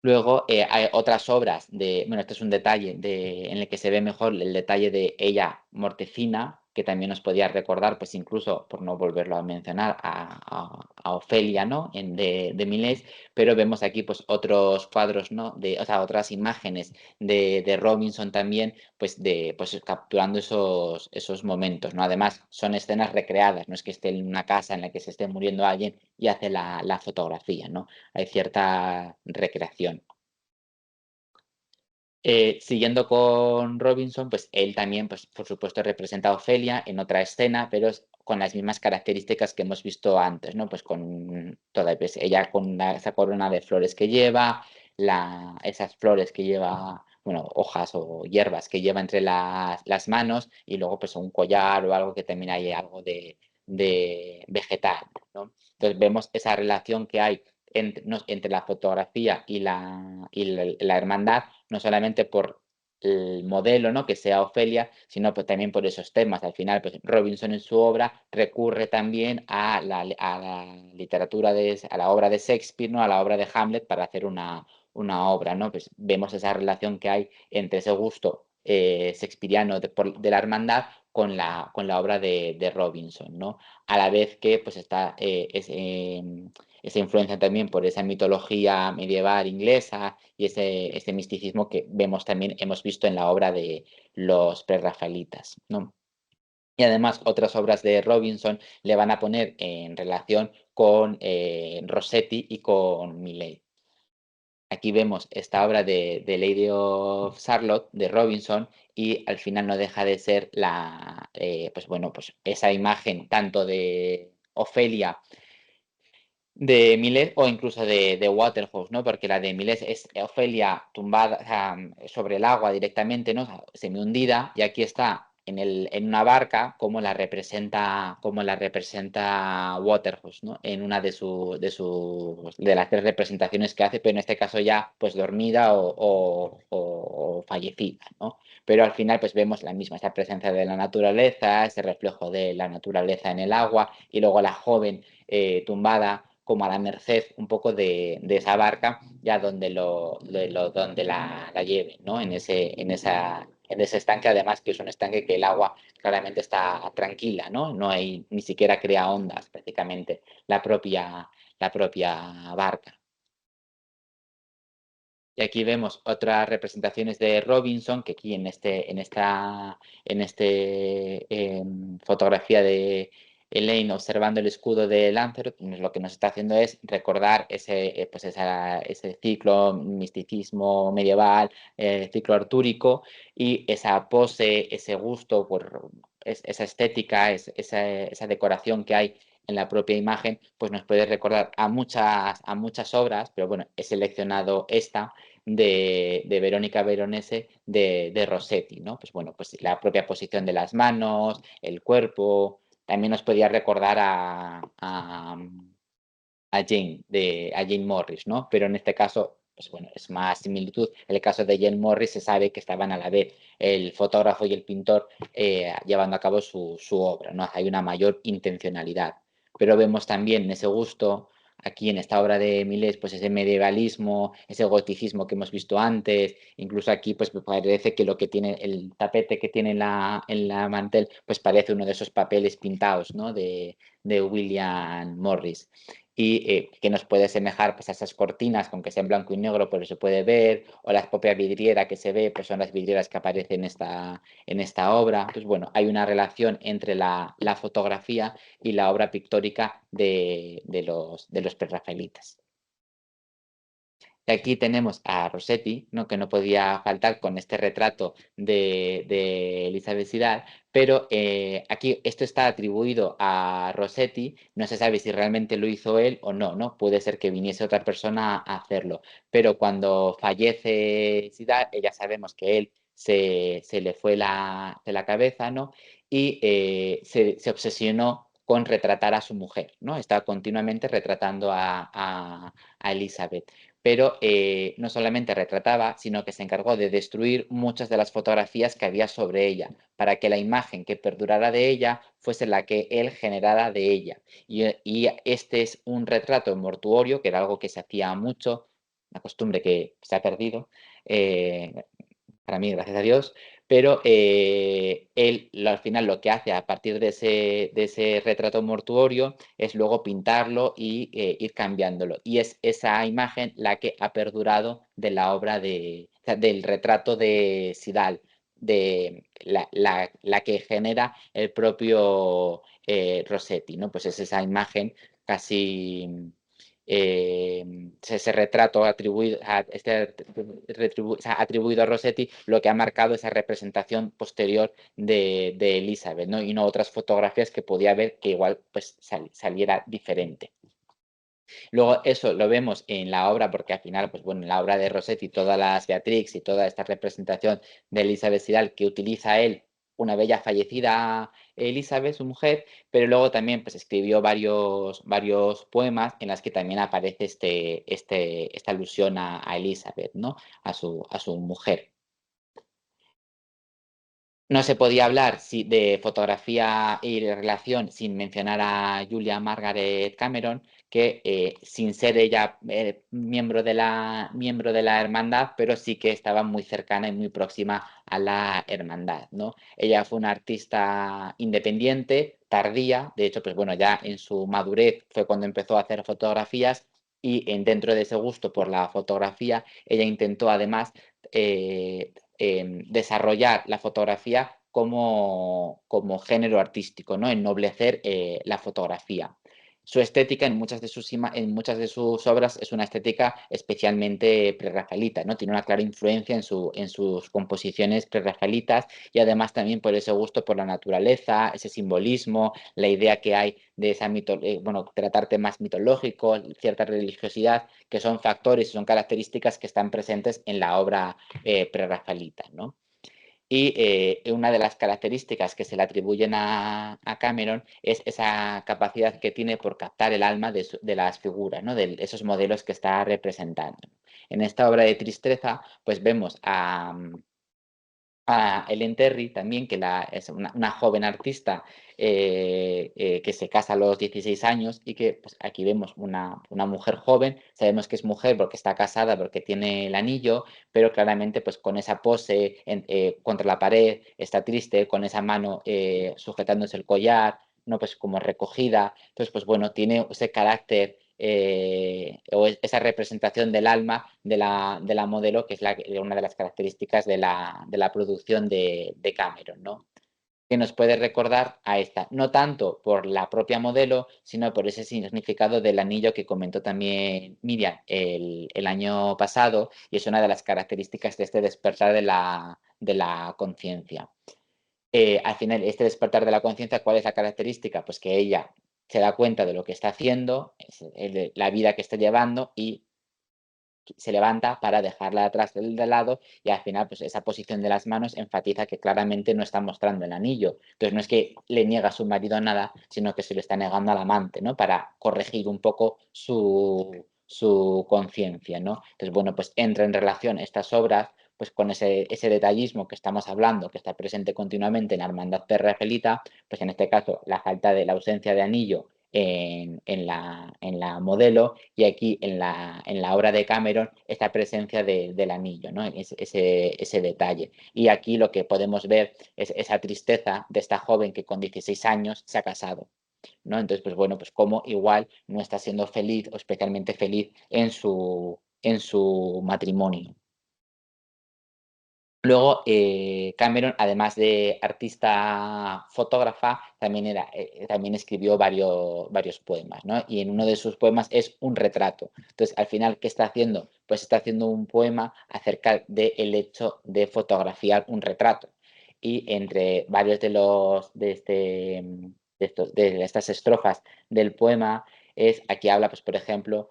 Luego hay otras obras bueno, este es un detalle en el que se ve mejor el detalle de ella mortecina, que también nos podía recordar, pues incluso, por no volverlo a mencionar, a Ofelia, ¿no? De Milés, pero vemos aquí pues otros cuadros, ¿no? O sea, otras imágenes de Robinson también, pues capturando esos momentos, ¿no? Además, son escenas recreadas, no es que esté en una casa en la que se esté muriendo alguien y hace la fotografía, ¿no? Hay cierta recreación. Siguiendo con Robinson, pues él también, pues por supuesto, representa a Ofelia en otra escena, pero con las mismas características que hemos visto antes, ¿no? Pues con toda, pues, ella con esa corona de flores que lleva, esas flores que lleva, bueno, hojas o hierbas que lleva entre las manos, y luego pues un collar o algo que también hay algo de vegetal, ¿no? Entonces vemos esa relación que hay entre la fotografía y la hermandad, no solamente por el modelo, ¿no? Que sea Ofelia, sino pues, también por esos temas. Al final, pues Robinson en su obra recurre también a la literatura, a la obra de Shakespeare, ¿no? A la obra de Hamlet para hacer una obra, ¿no? Pues vemos esa relación que hay entre ese gusto shakespeariano de la hermandad con la obra de Robinson, ¿no? A la vez que pues está esa influencia también por esa mitología medieval inglesa y ese misticismo que vemos también, hemos visto en la obra de los prerrafaelitas, ¿no? Y además otras obras de Robinson le van a poner en relación con Rossetti y con Millet. Aquí vemos esta obra de Lady of Charlotte de Robinson y al final no deja de ser pues bueno, pues esa imagen tanto de Ofelia de Miles o incluso de Waterhouse, ¿no? Porque la de Miles es Ofelia tumbada, o sea, sobre el agua directamente, ¿no? O sea, semi-hundida, y aquí está en una barca como la representa Waterhouse, ¿no? En una de las tres representaciones que hace, pero en este caso ya pues dormida o fallecida, ¿no? Pero al final pues vemos la misma, esa presencia de la naturaleza, ese reflejo de la naturaleza en el agua, y luego la joven tumbada como a la merced un poco de esa barca, ya donde la lleve, ¿no? En ese estanque, además que es un estanque que el agua claramente está tranquila, ¿no? No hay, ni siquiera crea ondas prácticamente la propia barca. Y aquí vemos otras representaciones de Robinson, que aquí en esta fotografía de Elaine observando el escudo de Lancelot, lo que nos está haciendo es recordar ese ciclo, misticismo medieval, ciclo artúrico, y esa pose, ese gusto por esa estética, esa decoración que hay en la propia imagen, pues nos puede recordar a muchas obras, pero bueno, he seleccionado esta de Verónica Veronese de Rossetti, ¿no? Pues bueno, pues la propia posición de las manos, el cuerpo, también nos podía recordar a Jane Morris, ¿no? Pero en este caso, pues bueno, es más similitud. En el caso de Jane Morris se sabe que estaban a la vez el fotógrafo y el pintor llevando a cabo su obra, ¿no? Hay una mayor intencionalidad. Pero vemos también ese gusto aquí en esta obra de Millet, pues ese medievalismo, ese goticismo que hemos visto antes, incluso aquí pues me parece que lo que tiene el tapete que tiene en la mantel, pues parece uno de esos papeles pintados, ¿no? De William Morris, y que nos puede semejar pues, a esas cortinas, con que sea en blanco y negro, pero se puede ver, o la propia vidriera que se ve, pues son las vidrieras que aparecen en esta obra. Pues bueno, hay una relación entre la fotografía y la obra pictórica de los prerrafaelitas. Y aquí tenemos a Rossetti, ¿no? Que no podía faltar con este retrato de Elizabeth Sidal, pero aquí esto está atribuido a Rossetti, no se sabe si realmente lo hizo él o no, ¿no? Puede ser que viniese otra persona a hacerlo, pero cuando fallece Sidal, ya sabemos que él se le fue de la cabeza, ¿no? Y se obsesionó con retratar a su mujer, ¿no? Está continuamente retratando a Elizabeth, pero no solamente retrataba, sino que se encargó de destruir muchas de las fotografías que había sobre ella, para que la imagen que perdurara de ella fuese la que él generara de ella. Y este es un retrato mortuorio, que era algo que se hacía mucho, una costumbre que se ha perdido, eh, para mí, gracias a Dios, pero él al final lo que hace a partir de ese retrato mortuorio es luego pintarlo y ir cambiándolo. Y es esa imagen la que ha perdurado de la obra o sea, del retrato de Sidal, de la que genera el propio Rossetti, ¿no? Pues es esa imagen casi ese retrato atribuido atribuido a Rossetti, lo que ha marcado esa representación posterior de Elizabeth, ¿no? Y no otras fotografías que podía haber que igual pues, saliera diferente. Luego eso lo vemos en la obra, porque al final, pues bueno, en la obra de Rossetti, todas las Beatrix y toda esta representación de Elizabeth Sidal que utiliza él, una bella fallecida Elizabeth, su mujer, pero luego también pues, escribió varios poemas en los que también aparece esta alusión a Elizabeth, ¿no? A su mujer. No se podía hablar de fotografía y de relación sin mencionar a Julia Margaret Cameron, que sin ser ella miembro de la hermandad, pero sí que estaba muy cercana y muy próxima a la hermandad, ¿no? Ella fue una artista independiente, tardía, de hecho, pues bueno, ya en su madurez fue cuando empezó a hacer fotografías y dentro de ese gusto por la fotografía, ella intentó además desarrollar la fotografía como género artístico, ¿no? Ennoblecer la fotografía. Su estética en muchas de sus obras es una estética especialmente prerrafaelita, ¿no? Tiene una clara influencia en sus composiciones prerrafaelitas y además también por ese gusto por la naturaleza, ese simbolismo, la idea que hay de esa tratar temas mitológicos, cierta religiosidad, que son factores y son características que están presentes en la obra prerrafaelita, ¿no? Y una de las características que se le atribuyen a Cameron es esa capacidad que tiene por captar el alma de las figuras, ¿no? De esos modelos que está representando. En esta obra de Tristeza, pues vemos a Ellen Terry también, que es una joven artista que se casa a los 16 años y que pues, aquí vemos una mujer joven, sabemos que es mujer porque está casada, porque tiene el anillo, pero claramente pues con esa pose contra la pared, está triste, con esa mano sujetándose el collar, ¿no? Pues como recogida, entonces pues bueno, tiene ese carácter o esa representación del alma de la modelo, que es una de las características de la producción de Cameron, ¿no? Que nos puede recordar a esta, no tanto por la propia modelo, sino por ese significado del anillo que comentó también Miriam el año pasado, y es una de las características de este despertar de la conciencia. Al final, este despertar de la conciencia, ¿cuál es la característica? Pues que ella se da cuenta de lo que está haciendo, la vida que está llevando y se levanta para dejarla atrás de lado y al final pues esa posición de las manos enfatiza que claramente no está mostrando el anillo. Entonces no es que le niega a su marido nada, sino que se lo está negando al amante, ¿no? Para corregir un poco su conciencia, ¿no? Entonces, bueno, pues entra en relación estas obras pues con ese detallismo que estamos hablando, que está presente continuamente en la Hermandad Prerrafaelita, pues en este caso la falta de la ausencia de anillo en la modelo y aquí en la obra de Cameron esta presencia del anillo, ¿no? Ese detalle. Y aquí lo que podemos ver es esa tristeza de esta joven que con 16 años se ha casado, ¿no? Entonces, pues bueno, pues como igual no está siendo feliz o especialmente feliz en su matrimonio. Luego, Cameron, además de artista fotógrafa, también escribió varios poemas, ¿no? Y en uno de sus poemas es un retrato. Entonces, al final, ¿qué está haciendo? Pues está haciendo un poema acerca del hecho de fotografiar un retrato. Y entre varios de estas estrofas del poema, aquí habla, pues, por ejemplo,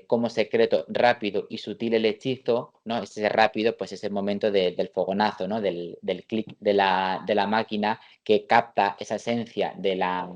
como secreto, rápido y sutil el hechizo, ¿no? Ese rápido, pues es el momento del fogonazo, ¿no? Del clic de la máquina que capta esa esencia de la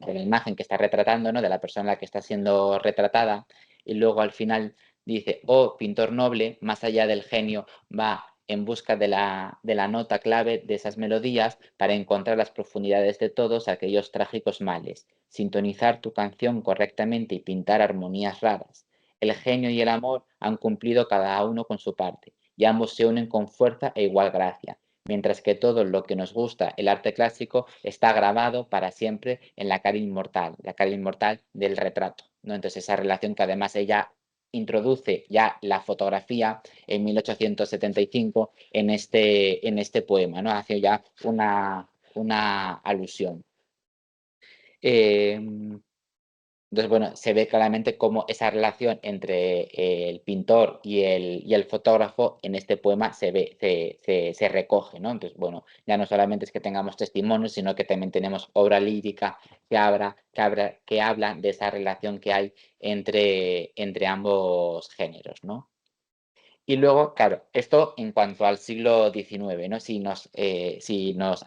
imagen que está retratando, ¿no? De la persona que está siendo retratada. Y luego al final dice, oh, pintor noble, más allá del genio, va en busca de la nota clave de esas melodías para encontrar las profundidades de todos aquellos trágicos males, sintonizar tu canción correctamente y pintar armonías raras. El genio y el amor han cumplido cada uno con su parte, y ambos se unen con fuerza e igual gracia, mientras que todo lo que nos gusta, el arte clásico, está grabado para siempre en la cara inmortal del retrato, ¿no? Entonces esa relación que además ella introduce ya la fotografía en 1875 en este poema, ¿no? Hace ya una alusión. Entonces, bueno, se ve claramente cómo esa relación entre el pintor y el fotógrafo en este poema se ve, se recoge, ¿no? Entonces, bueno, ya no solamente es que tengamos testimonios, sino que también tenemos obra lírica que habla de esa relación que hay entre ambos géneros, ¿no? Y luego, claro, esto en cuanto al siglo XIX, ¿no? Si nos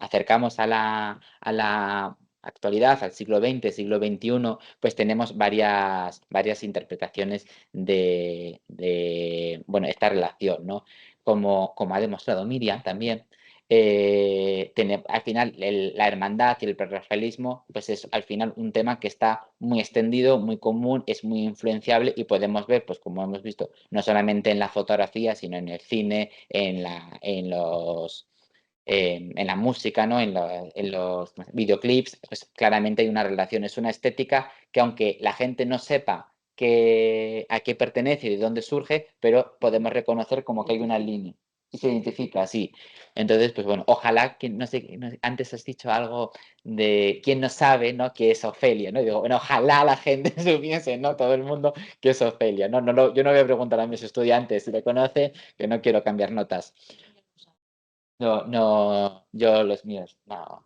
acercamos a la actualidad, al siglo XX, siglo XXI, pues tenemos varias interpretaciones bueno, esta relación, ¿no? Como ha demostrado Miriam también, al final la hermandad y el prerrafaelismo, pues es al final un tema que está muy extendido, muy común, es muy influenciable y podemos ver, pues como hemos visto, no solamente en la fotografía, sino en el cine, en la música, ¿no? En los videoclips, pues claramente hay una relación, es una estética que aunque la gente no sepa a qué pertenece y de dónde surge, pero podemos reconocer como que hay una línea y se identifica así. Entonces, pues bueno, ojalá que, antes has dicho algo de quién no sabe, ¿no? Que es Ofelia, ¿no? Y digo, bueno, ojalá la gente supiese, ¿no? Todo el mundo que es Ofelia, ¿no? Yo no voy a preguntar a mis estudiantes si lo conocen, que no quiero cambiar notas. No, no, yo los míos,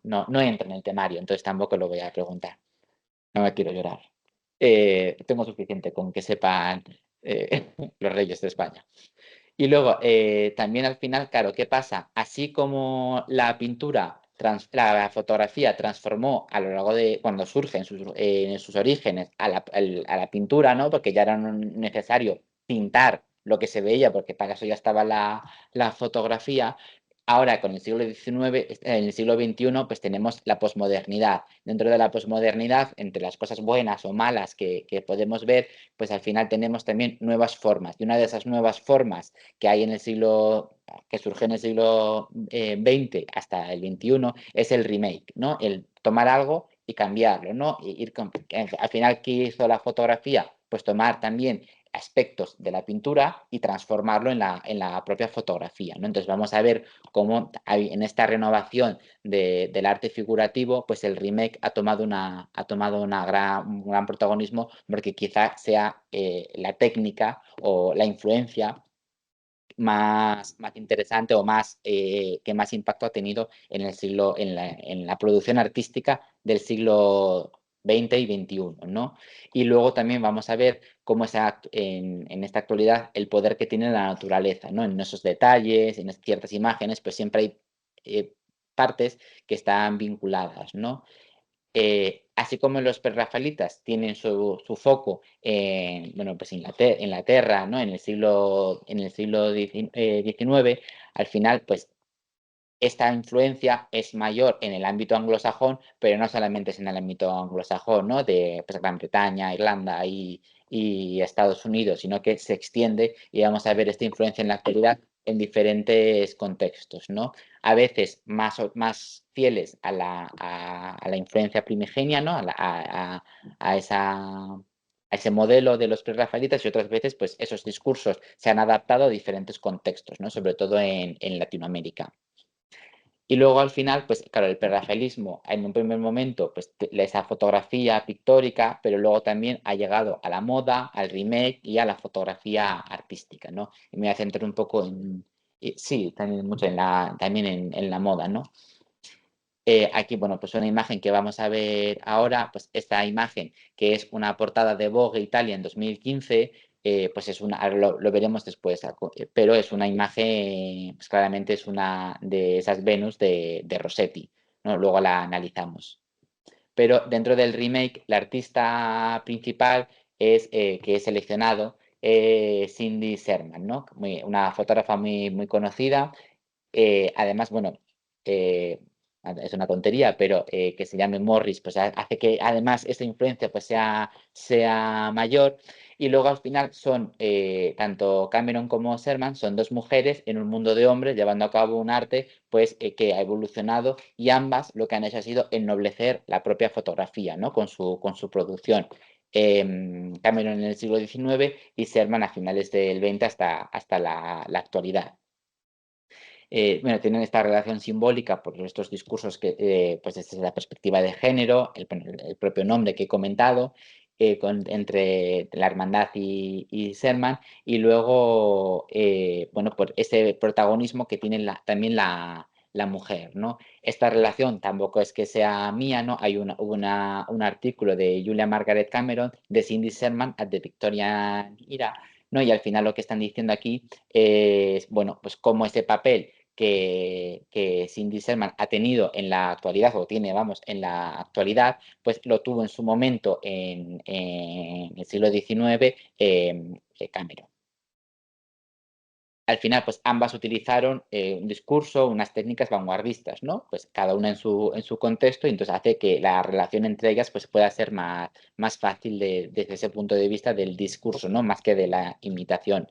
no entro en el temario, entonces tampoco lo voy a preguntar. No me quiero llorar. Tengo suficiente con que sepan los reyes de España. Y luego, también al final, claro, ¿qué pasa? Así como la pintura, la fotografía transformó a lo largo de, cuando surge en sus orígenes, a la pintura, ¿no? Porque ya era necesario pintar lo que se veía, porque para eso ya estaba la fotografía. Ahora, con el siglo XIX, en el siglo XXI, pues tenemos la posmodernidad. Dentro de la posmodernidad, entre las cosas buenas o malas que podemos ver, pues al final tenemos también nuevas formas. Y una de esas nuevas formas que hay que surge en el siglo XX hasta el XXI, es el remake, ¿no? El tomar algo y cambiarlo, ¿no? Al final, ¿qué hizo la fotografía? Pues tomar también aspectos de la pintura y transformarlo en la propia fotografía, ¿no? Entonces vamos a ver cómo en esta renovación del arte figurativo, pues el remake ha tomado un gran protagonismo porque quizá sea la técnica o la influencia más interesante o que más impacto ha tenido en la producción artística del siglo XX y XXI, ¿no? Y luego también vamos a ver cómo en esta actualidad el poder que tiene la naturaleza, ¿no? En esos detalles, en ciertas imágenes, pues siempre hay partes que están vinculadas, ¿no? Así como los prerrafaelitas tienen su foco en, bueno, pues Inglaterra, ¿no? En el siglo XIX, al final, pues esta influencia es mayor en el ámbito anglosajón, pero no solamente es en el ámbito anglosajón, ¿no? De pues, Gran Bretaña, Irlanda y Estados Unidos, sino que se extiende y vamos a ver esta influencia en la actualidad en diferentes contextos, ¿no? A veces más fieles a la influencia primigenia, ¿no? A ese modelo de los prerrafaelitas y otras veces, pues esos discursos se han adaptado a diferentes contextos, ¿no? Sobre todo en Latinoamérica. Y luego al final, pues claro, el prerrafaelismo en un primer momento, pues esa fotografía pictórica, pero luego también ha llegado a la moda, al remake y a la fotografía artística, ¿no? Y me voy a centrar un poco sí, también mucho también en la moda, ¿no? Aquí, bueno, pues una imagen que vamos a ver ahora, pues esta imagen que es una portada de Vogue Italia en 2015, pues ahora lo veremos después, pero es una imagen, pues claramente es una de esas Venus de Rossetti, ¿no? Luego la analizamos. Pero dentro del remake, la artista principal que he seleccionado es Cindy Sherman, ¿no? Una fotógrafa muy conocida. Además, bueno, eh, es una tontería, pero que se llame Morris, pues hace que además esa influencia pues sea mayor. Y luego al final tanto Cameron como Sherman son dos mujeres en un mundo de hombres llevando a cabo un arte pues que ha evolucionado y ambas lo que han hecho ha sido ennoblecer la propia fotografía, ¿no? Con su producción. Cameron en el siglo XIX y Sherman a finales del XX hasta la actualidad. Bueno, tienen esta relación simbólica por estos discursos que, pues desde la perspectiva de género, el propio nombre que he comentado, entre la hermandad y Sherman, y luego, bueno, por ese protagonismo que tiene también la mujer, ¿no? Esta relación tampoco es que sea mía, ¿no? Hay un artículo de Julia Margaret Cameron, de Cindy Sherman, at the Victorian Era, ¿no? Y al final lo que están diciendo aquí es, bueno, pues cómo ese papel que Cindy Sherman ha tenido en la actualidad, o tiene, vamos, en la actualidad, pues lo tuvo en su momento en el siglo XIX Cameron. Al final, pues ambas utilizaron un discurso, unas técnicas vanguardistas, ¿no? Pues cada una en su contexto, y entonces hace que la relación entre ellas pues pueda ser más fácil desde ese punto de vista del discurso, ¿no? Más que de la imitación.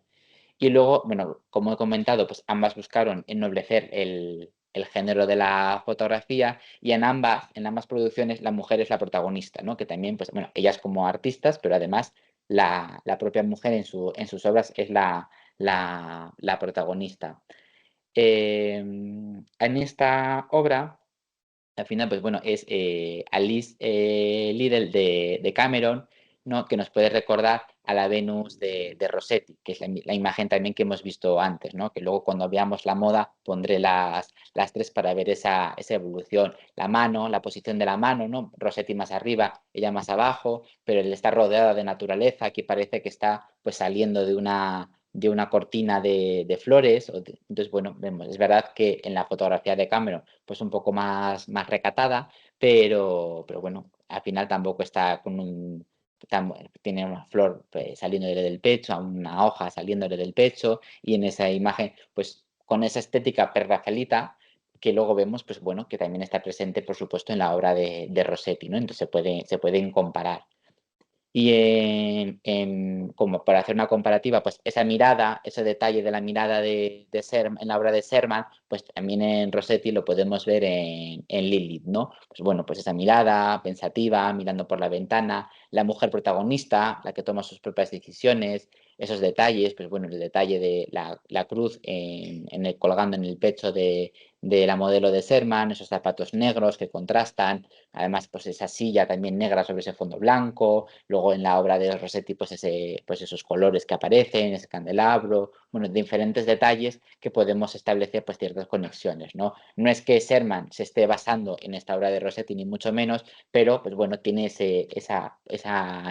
Y luego, bueno, como he comentado, pues ambas buscaron ennoblecer el género de la fotografía, y en ambas producciones la mujer es la protagonista, ¿no? Que también, pues bueno, ellas como artistas, pero además la propia mujer en sus obras es la protagonista. En esta obra, al final, pues bueno, es Alice Liddell de Cameron, ¿no? Que nos puede recordar a la Venus de Rossetti, que es la imagen también que hemos visto antes, ¿no? Que luego cuando veamos la moda pondré las tres para ver esa evolución. La mano, la posición de la mano, ¿no? Rossetti más arriba, ella más abajo, pero él está rodeada de naturaleza, que parece que está pues saliendo de una cortina de flores. Entonces, bueno, vemos, es verdad que en la fotografía de Cameron pues un poco más recatada, pero bueno, al final tampoco está tiene una flor pues, saliéndole del pecho, una hoja saliéndole del pecho, y en esa imagen, pues con esa estética prerrafaelita, que luego vemos, pues bueno, que también está presente, por supuesto, en la obra de Rossetti, ¿no? Entonces se pueden comparar. Y como para hacer una comparativa, pues esa mirada, ese detalle de la mirada en la obra de Sherman, pues también en Rossetti lo podemos ver en Lilith, ¿no? Pues bueno, pues esa mirada pensativa, mirando por la ventana, la mujer protagonista, la que toma sus propias decisiones, esos detalles, pues bueno, el detalle de la cruz colgando en el pecho de la modelo de Sherman, esos zapatos negros que contrastan, además pues esa silla también negra sobre ese fondo blanco, luego en la obra de Rossetti pues esos colores que aparecen, ese candelabro, bueno, diferentes detalles que podemos establecer pues ciertas conexiones, ¿no? No es que Sherman se esté basando en esta obra de Rossetti ni mucho menos, pero pues bueno, tiene esa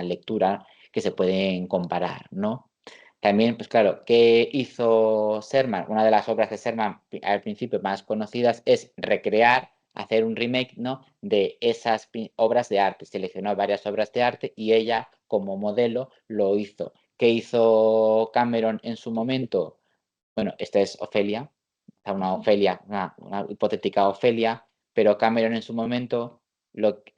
lectura que se pueden comparar, ¿no? También, pues claro, ¿qué hizo Sherman? Una de las obras de Sherman al principio más conocidas es recrear, hacer un remake, ¿no? De esas obras de arte. Seleccionó varias obras de arte y ella, como modelo, lo hizo. ¿Qué hizo Cameron en su momento? Bueno, esta es Ofelia, una Ofelia, una hipotética Ofelia, pero Cameron en su momento,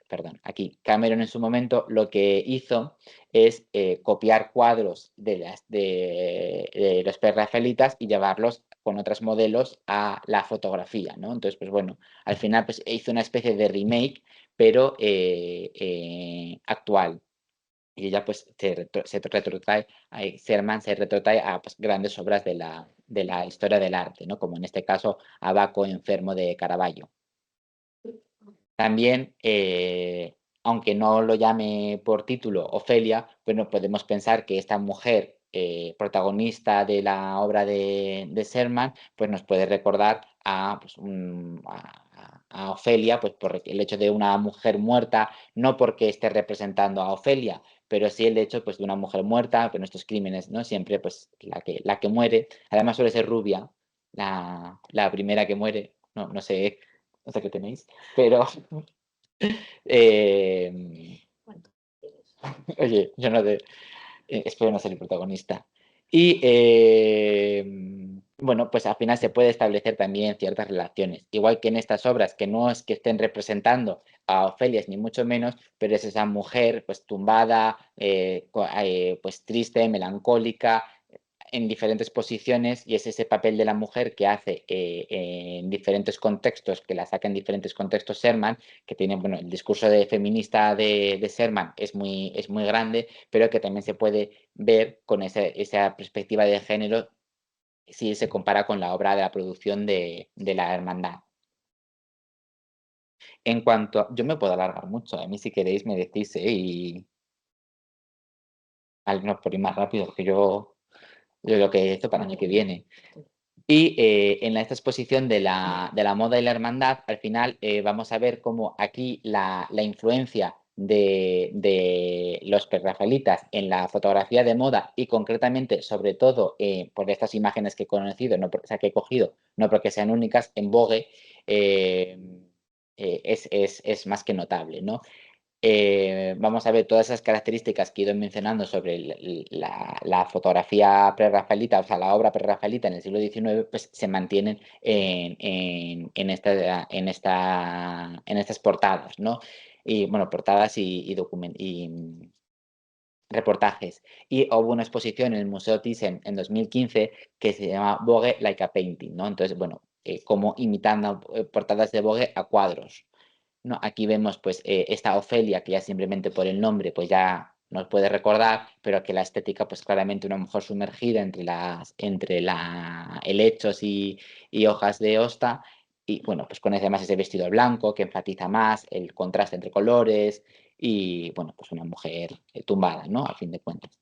perdón, aquí, Cameron en su momento lo que hizo es copiar cuadros de los prerrafaelitas y llevarlos con otros modelos a la fotografía, ¿no? Entonces, pues bueno, al final pues, hizo una especie de remake, pero actual. Y ella pues se retrotrae, Sherman se retrotrae a pues, grandes obras de la historia del arte, ¿no? Como en este caso Abaco enfermo de Caravaggio. También, aunque no lo llame por título Ofelia, bueno, podemos pensar que esta mujer protagonista de la obra de Sherman, pues nos puede recordar pues, a Ofelia, pues por el hecho de una mujer muerta, no porque esté representando a Ofelia, pero sí el hecho pues, de una mujer muerta, que en estos crímenes, ¿no? Siempre pues la que muere, además suele ser rubia, la primera que muere, no sé qué tenéis, pero eh, oye, yo no espero no ser el protagonista. Y bueno, pues al final se puede establecer también ciertas relaciones, igual que en estas obras, que no es que estén representando a Ofelia, ni mucho menos, pero es esa mujer pues tumbada, pues triste, melancólica, en diferentes posiciones, y es ese papel de la mujer que hace en diferentes contextos, que la saca en diferentes contextos Sherman, que tiene, bueno, el discurso feminista de Sherman es muy grande, pero que también se puede ver con esa perspectiva de género si se compara con la obra de la producción de la hermandad. Yo me puedo alargar mucho, a mí si queréis me decís, y al menos por ir más rápido, porque yo lo que esto para el año que viene. Y en esta exposición de la moda y la hermandad, al final vamos a ver cómo aquí la influencia de los prerrafaelitas en la fotografía de moda y concretamente, sobre todo, por estas imágenes que he conocido, no o sea, que he cogido, no porque sean únicas, en Vogue, es más que notable, ¿no? Vamos a ver todas esas características que he ido mencionando sobre la fotografía prerrafaelita, o sea, la obra prerrafaelita en el siglo XIX, pues se mantienen en estas portadas, ¿no? Y bueno, portadas y reportajes. Y hubo una exposición en el Museo Thyssen en 2015 que se llama Vogue Like a Painting, ¿no? Entonces, bueno, como imitando portadas de Vogue a cuadros. ¿No? Aquí vemos pues esta Ofelia, que ya simplemente por el nombre pues ya nos puede recordar, pero que la estética pues claramente una mujer sumergida entre helechos y hojas de hosta, y bueno, pues con además ese vestido blanco que enfatiza más el contraste entre colores y bueno, pues una mujer tumbada, ¿no? A fin de cuentas.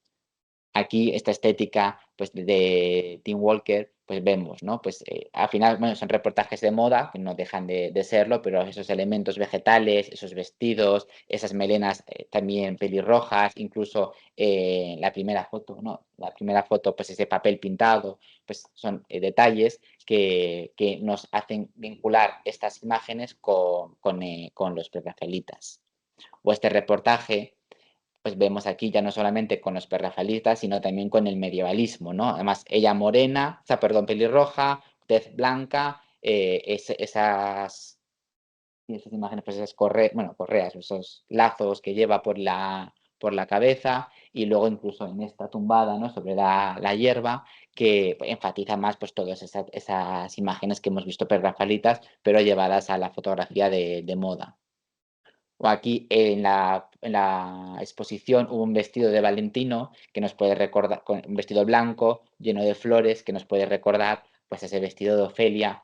Aquí esta estética pues, de Tim Walker, pues vemos, ¿no? Pues al final, bueno, son reportajes de moda, que no dejan de serlo, pero esos elementos vegetales, esos vestidos, esas melenas también pelirrojas, incluso la primera foto, ¿no? La primera foto, pues ese papel pintado, pues son detalles que nos hacen vincular estas imágenes con los prerrafaelitas. O este reportaje pues vemos aquí ya no solamente con los prerrafaelitas, sino también con el medievalismo, ¿no? Además, ella morena, o sea, perdón, pelirroja, tez blanca, esas imágenes, pues esas correas, esos lazos que lleva por la cabeza, y luego incluso en esta tumbada, ¿no? Sobre la hierba, que enfatiza más pues todas esas imágenes que hemos visto prerrafaelitas, pero llevadas a la fotografía de moda. O aquí en la exposición hubo un vestido de Valentino que nos puede recordar, un vestido blanco lleno de flores que nos puede recordar pues ese vestido de Ofelia,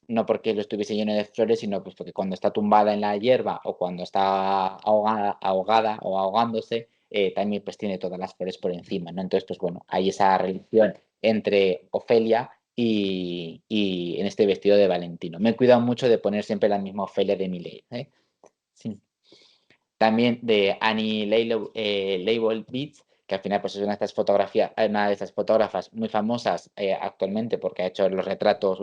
no porque lo estuviese lleno de flores, sino pues porque cuando está tumbada en la hierba o cuando está ahogada o ahogándose, también pues tiene todas las flores por encima, ¿no? Entonces, pues bueno, hay esa relación entre Ofelia y en este vestido de Valentino. Me he cuidado mucho de poner siempre la misma Ofelia de Millet, ¿eh? Sí. También de Annie Leibovitz, que al final pues, es una de estas fotógrafas muy famosas actualmente porque ha hecho unos retratos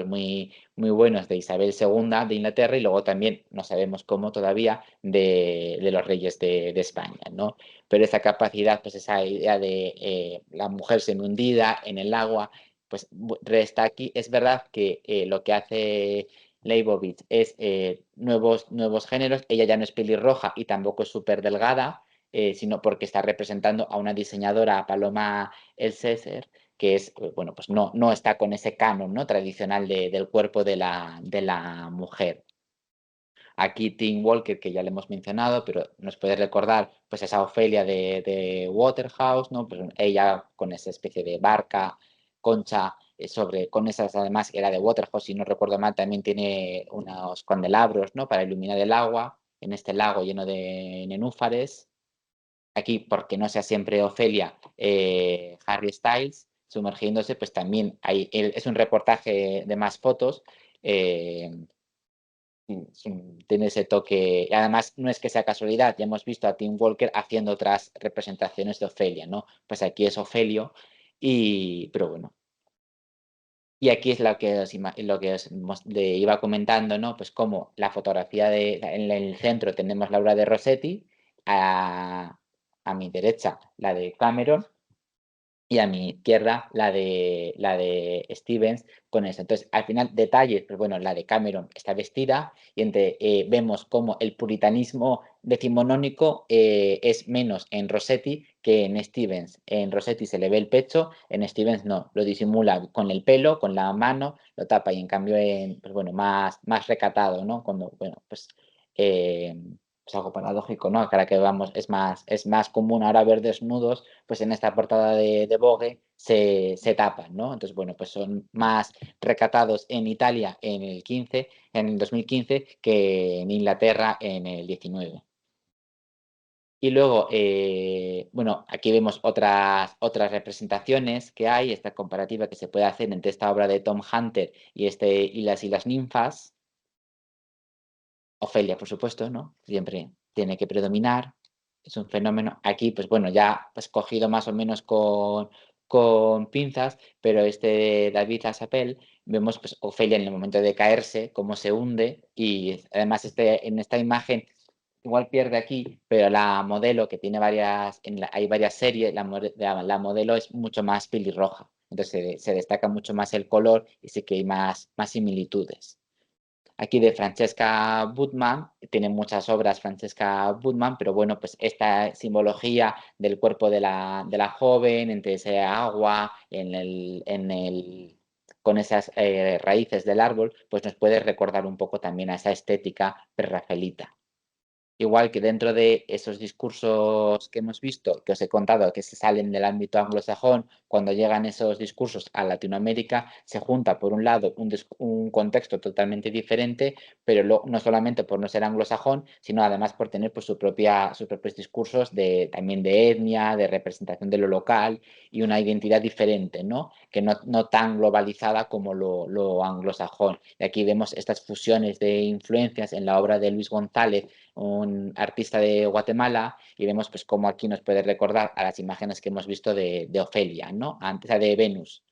muy, muy buenos de Isabel II de Inglaterra y luego también, no sabemos cómo todavía, de los reyes de España, ¿no? Pero esa capacidad, pues esa idea de la mujer semi-hundida en el agua, pues resta aquí. Es verdad que lo que hace Leibovitz es nuevos géneros. Ella ya no es pelirroja y tampoco es súper delgada, sino porque está representando a una diseñadora, Paloma Elsesser, que es, bueno, pues no está con ese canon, ¿no? Tradicional del cuerpo de la mujer. Aquí Tim Walker, que ya le hemos mencionado, pero nos puede recordar pues esa Ofelia de Waterhouse, ¿no? Pues ella con esa especie de barca, concha, con esas además era de Waterhouse, si no recuerdo mal, también tiene unos candelabros, ¿no? Para iluminar el agua en este lago lleno de nenúfares. Aquí, porque no sea siempre Ofelia, Harry Styles sumergiéndose, pues también es un reportaje de más fotos. eh, Tiene ese toque, y además no es que sea casualidad, ya hemos visto a Tim Walker haciendo otras representaciones de Ofelia, ¿no? Pues aquí es Ofelio, pero bueno. Y aquí es lo que os iba comentando, ¿no? Pues como la fotografía en el centro tenemos la obra de Rossetti, a mi derecha la de Cameron, y a mi izquierda la de Stevens con eso. Entonces, al final, detalles, pues bueno, la de Cameron está vestida y vemos cómo el puritanismo decimonónico es menos en Rossetti que en Stevens. En Rossetti se le ve el pecho, en Stevens no, lo disimula con el pelo, con la mano, lo tapa y en cambio, pues bueno, más recatado, ¿no? Cuando, bueno, pues... eh, es algo paradójico, ¿no? Ahora que vamos, es más común ahora ver desnudos, pues en esta portada de Vogue se tapan, ¿no? Entonces, bueno, pues son más recatados en Italia en el 2015, que en Inglaterra en el 19. Y luego, bueno, aquí vemos otras representaciones que hay, esta comparativa que se puede hacer entre esta obra de Tom Hunter y las ninfas. Ofelia, por supuesto, ¿no? Siempre tiene que predominar, es un fenómeno. Aquí, pues bueno, ya pues cogido más o menos con pinzas, pero David LaChapelle, vemos pues Ofelia en el momento de caerse, cómo se hunde, y además en esta imagen igual pierde aquí, pero la modelo que tiene hay varias series, la modelo es mucho más pelirroja, entonces se destaca mucho más el color y sí que hay más similitudes. Aquí de Francesca Budman, tiene muchas obras Francesca Budman, pero bueno, pues esta simbología del cuerpo de la joven, entre ese agua, con esas raíces del árbol, pues nos puede recordar un poco también a esa estética prerrafaelita. Igual que dentro de esos discursos que hemos visto, que os he contado, que se salen del ámbito anglosajón, cuando llegan esos discursos a Latinoamérica, se junta, por un lado, un contexto totalmente diferente, pero no solamente por no ser anglosajón, sino además por tener pues, sus propios discursos también de etnia, de representación de lo local y una identidad diferente, ¿no? Que no tan globalizada como lo anglosajón. Y aquí vemos estas fusiones de influencias en la obra de Luis González, un artista de Guatemala, y vemos pues cómo aquí nos puede recordar a las imágenes que hemos visto de Ofelia, ¿no? Antes de Venus,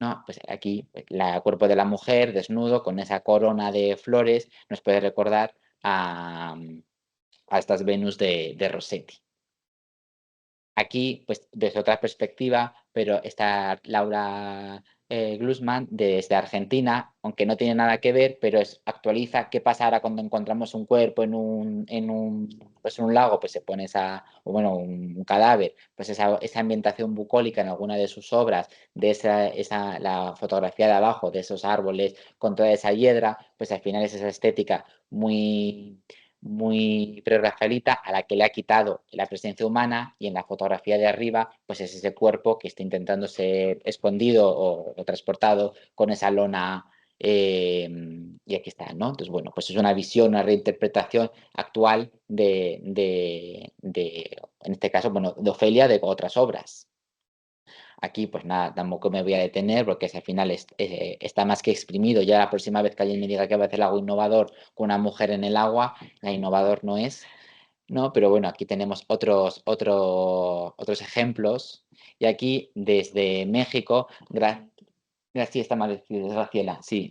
¿no? Pues aquí el cuerpo de la mujer desnudo con esa corona de flores nos puede recordar a estas Venus de Rossetti. Aquí, pues desde otra perspectiva, pero está Laura Glusman desde Argentina, aunque no tiene nada que ver, pero actualiza qué pasa ahora cuando encontramos un cuerpo pues en un lago, pues se pone un cadáver, pues esa ambientación bucólica en alguna de sus obras, la fotografía de abajo de esos árboles con toda esa hiedra, pues al final es esa estética muy prerrafaelita a la que le ha quitado la presencia humana, y en la fotografía de arriba pues es ese cuerpo que está intentando ser escondido o transportado con esa lona, y aquí está, ¿no? Entonces, bueno, pues es una visión, una reinterpretación actual en este caso, bueno, de Ofelia, de otras obras. Aquí, pues nada, tampoco me voy a detener porque al final está más que exprimido. Ya la próxima vez que alguien me diga que va a hacer algo innovador con una mujer en el agua, la innovador no es, ¿no? Pero bueno, aquí tenemos otros ejemplos. Y aquí, desde México, gracias, está mal escrito, Graciela, sí.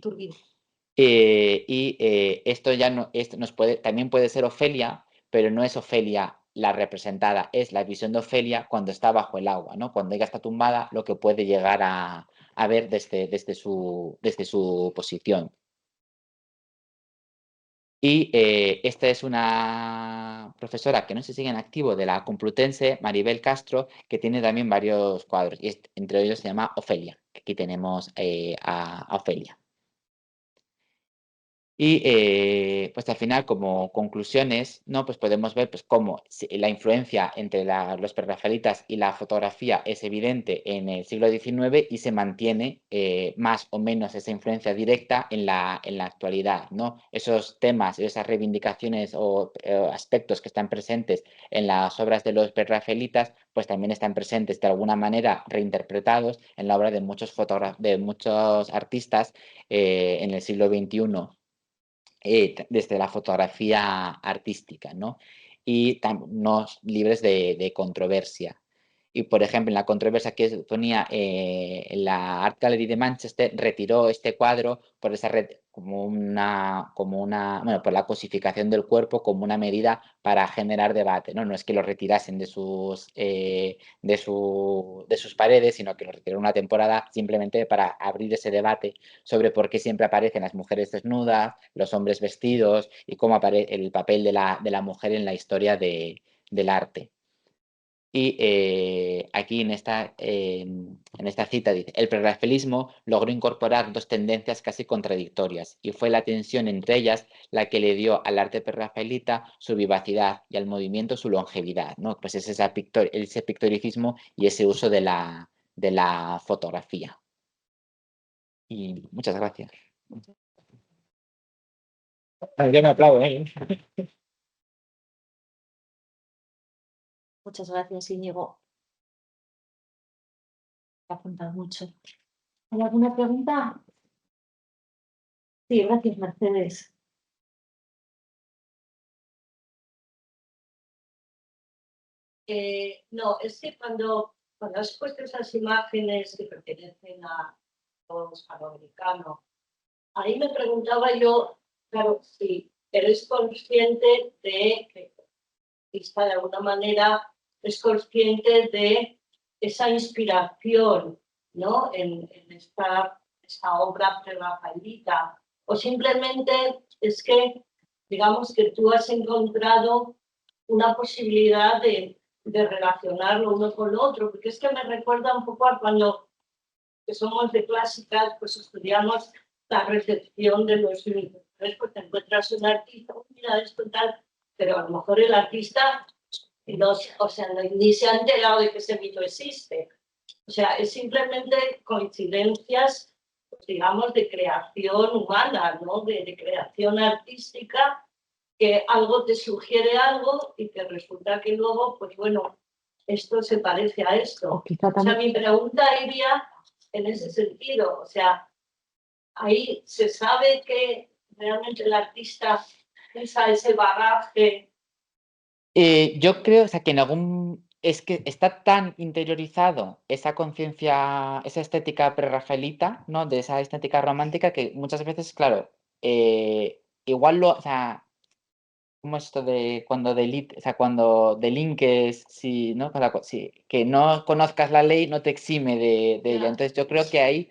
Esto ya no, también puede ser Ofelia, pero no es Ofelia la representada, es la visión de Ofelia cuando está bajo el agua, ¿no? Cuando ella está tumbada, lo que puede llegar a ver desde su posición. Y esta es una profesora que no se sigue en activo de la Complutense, Maribel Castro, que tiene también varios cuadros, y entre ellos se llama Ofelia. Aquí tenemos a Ofelia. Y pues al final, como conclusiones, ¿no? Pues podemos ver pues, cómo la influencia entre los prerrafaelitas y la fotografía es evidente en el siglo XIX y se mantiene más o menos esa influencia directa en la actualidad, ¿no? Esos temas, esas reivindicaciones o aspectos que están presentes en las obras de los prerrafaelitas, pues también están presentes de alguna manera reinterpretados en la obra de muchos artistas en el siglo XXI. Desde la fotografía artística, ¿no? Y no libres de controversia. Y, por ejemplo, en la controversia que ponía la Art Gallery de Manchester retiró este cuadro por esa por la cosificación del cuerpo como una medida para generar debate, ¿no? No es que lo retirasen de sus paredes, sino que lo retiraron una temporada simplemente para abrir ese debate sobre por qué siempre aparecen las mujeres desnudas, los hombres vestidos y cómo aparece el papel de la mujer en la historia del arte. Y aquí en esta cita dice: el prerrafaelismo logró incorporar dos tendencias casi contradictorias, y fue la tensión entre ellas la que le dio al arte prerrafaelita su vivacidad y al movimiento su longevidad, ¿no? Pues es ese pictoricismo y ese uso de la fotografía. Y muchas gracias. Yo me aplaudo, ¿eh? Muchas gracias, Íñigo. Me ha apuntado mucho. ¿Hay alguna pregunta? Sí, gracias, Mercedes. No, es que cuando has puesto esas imágenes que pertenecen a los hispanoamericanos, ahí me preguntaba yo, claro, si eres consciente de que de alguna manera es consciente de esa inspiración, ¿no? En esta obra prerrafaelita, o simplemente es que, digamos que tú has encontrado una posibilidad de relacionarlo uno con lo otro, porque es que me recuerda un poco a cuando que somos de clásicas, pues estudiamos la recepción de los mitos. Pues te encuentras un artista, mira esto tal, pero a lo mejor el artista no, o sea, ni se ha enterado de que ese mito existe. O sea, es simplemente coincidencias, pues, digamos, de creación humana, ¿no? De creación artística, que algo te sugiere algo y que resulta que luego, pues bueno, esto se parece a esto. O sea, mi pregunta iría en ese sentido. O sea, ahí se sabe que realmente el artista usa ese bagaje. Yo creo, o sea, que en algún... Es que está tan interiorizado esa conciencia, esa estética prerrafaelita, ¿no? De esa estética romántica que muchas veces, claro, igual lo... O sea, ¿cómo es esto de cuando o sea, cuando delinques, si, ¿no? Sí, que no conozcas la ley no te exime de ella. Entonces yo creo que ahí,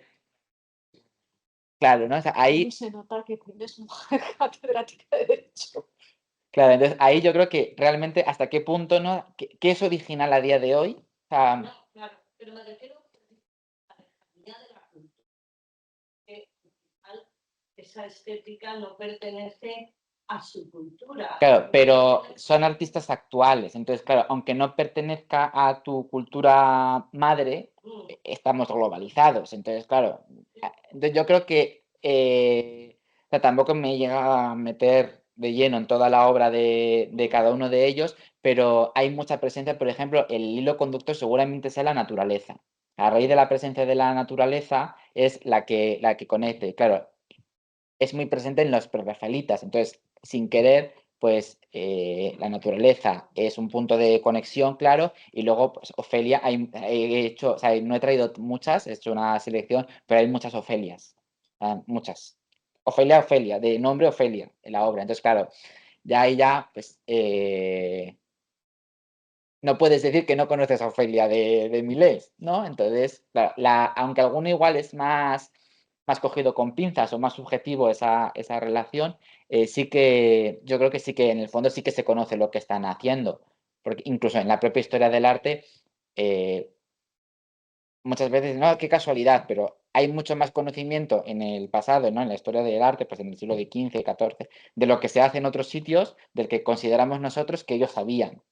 claro, ¿no? O sea, ahí... Se nota que tienes una catedrática de Derecho. Claro, entonces ahí yo creo que realmente hasta qué punto, ¿no? ¿Qué es original a día de hoy? O sea, No, claro, pero me refiero a la calidad de la cultura. Que esa estética no pertenece a su cultura. claro, pero son artistas actuales, entonces, claro, aunque no pertenezca a tu cultura madre, estamos globalizados, entonces, claro, entonces yo creo que o sea, tampoco me llega a meter de lleno en toda la obra de cada uno de ellos, pero hay mucha presencia, por ejemplo, el hilo conductor seguramente sea la naturaleza. A raíz de la presencia de la naturaleza es la que conecte, claro, es muy presente en los prerrafaelitas, entonces, sin querer, pues la naturaleza es un punto de conexión, claro, y luego, pues Ofelia, he hecho, o sea, no he traído muchas, he hecho una selección, pero hay muchas Ofelias, muchas. Ofelia, de nombre Ofelia, en la obra, entonces, claro, ya ahí ya, pues, no puedes decir que no conoces a Ofelia de Milés, ¿no? Entonces, claro, aunque alguno igual es más cogido con pinzas o más subjetivo esa relación, sí que yo creo que sí que en el fondo sí que se conoce lo que están haciendo, porque incluso en la propia historia del arte, muchas veces, no, qué casualidad, pero hay mucho más conocimiento en el pasado, ¿no? En la historia del arte, pues en el siglo XV, XIV, de lo que se hace en otros sitios, del que consideramos nosotros que ellos sabían.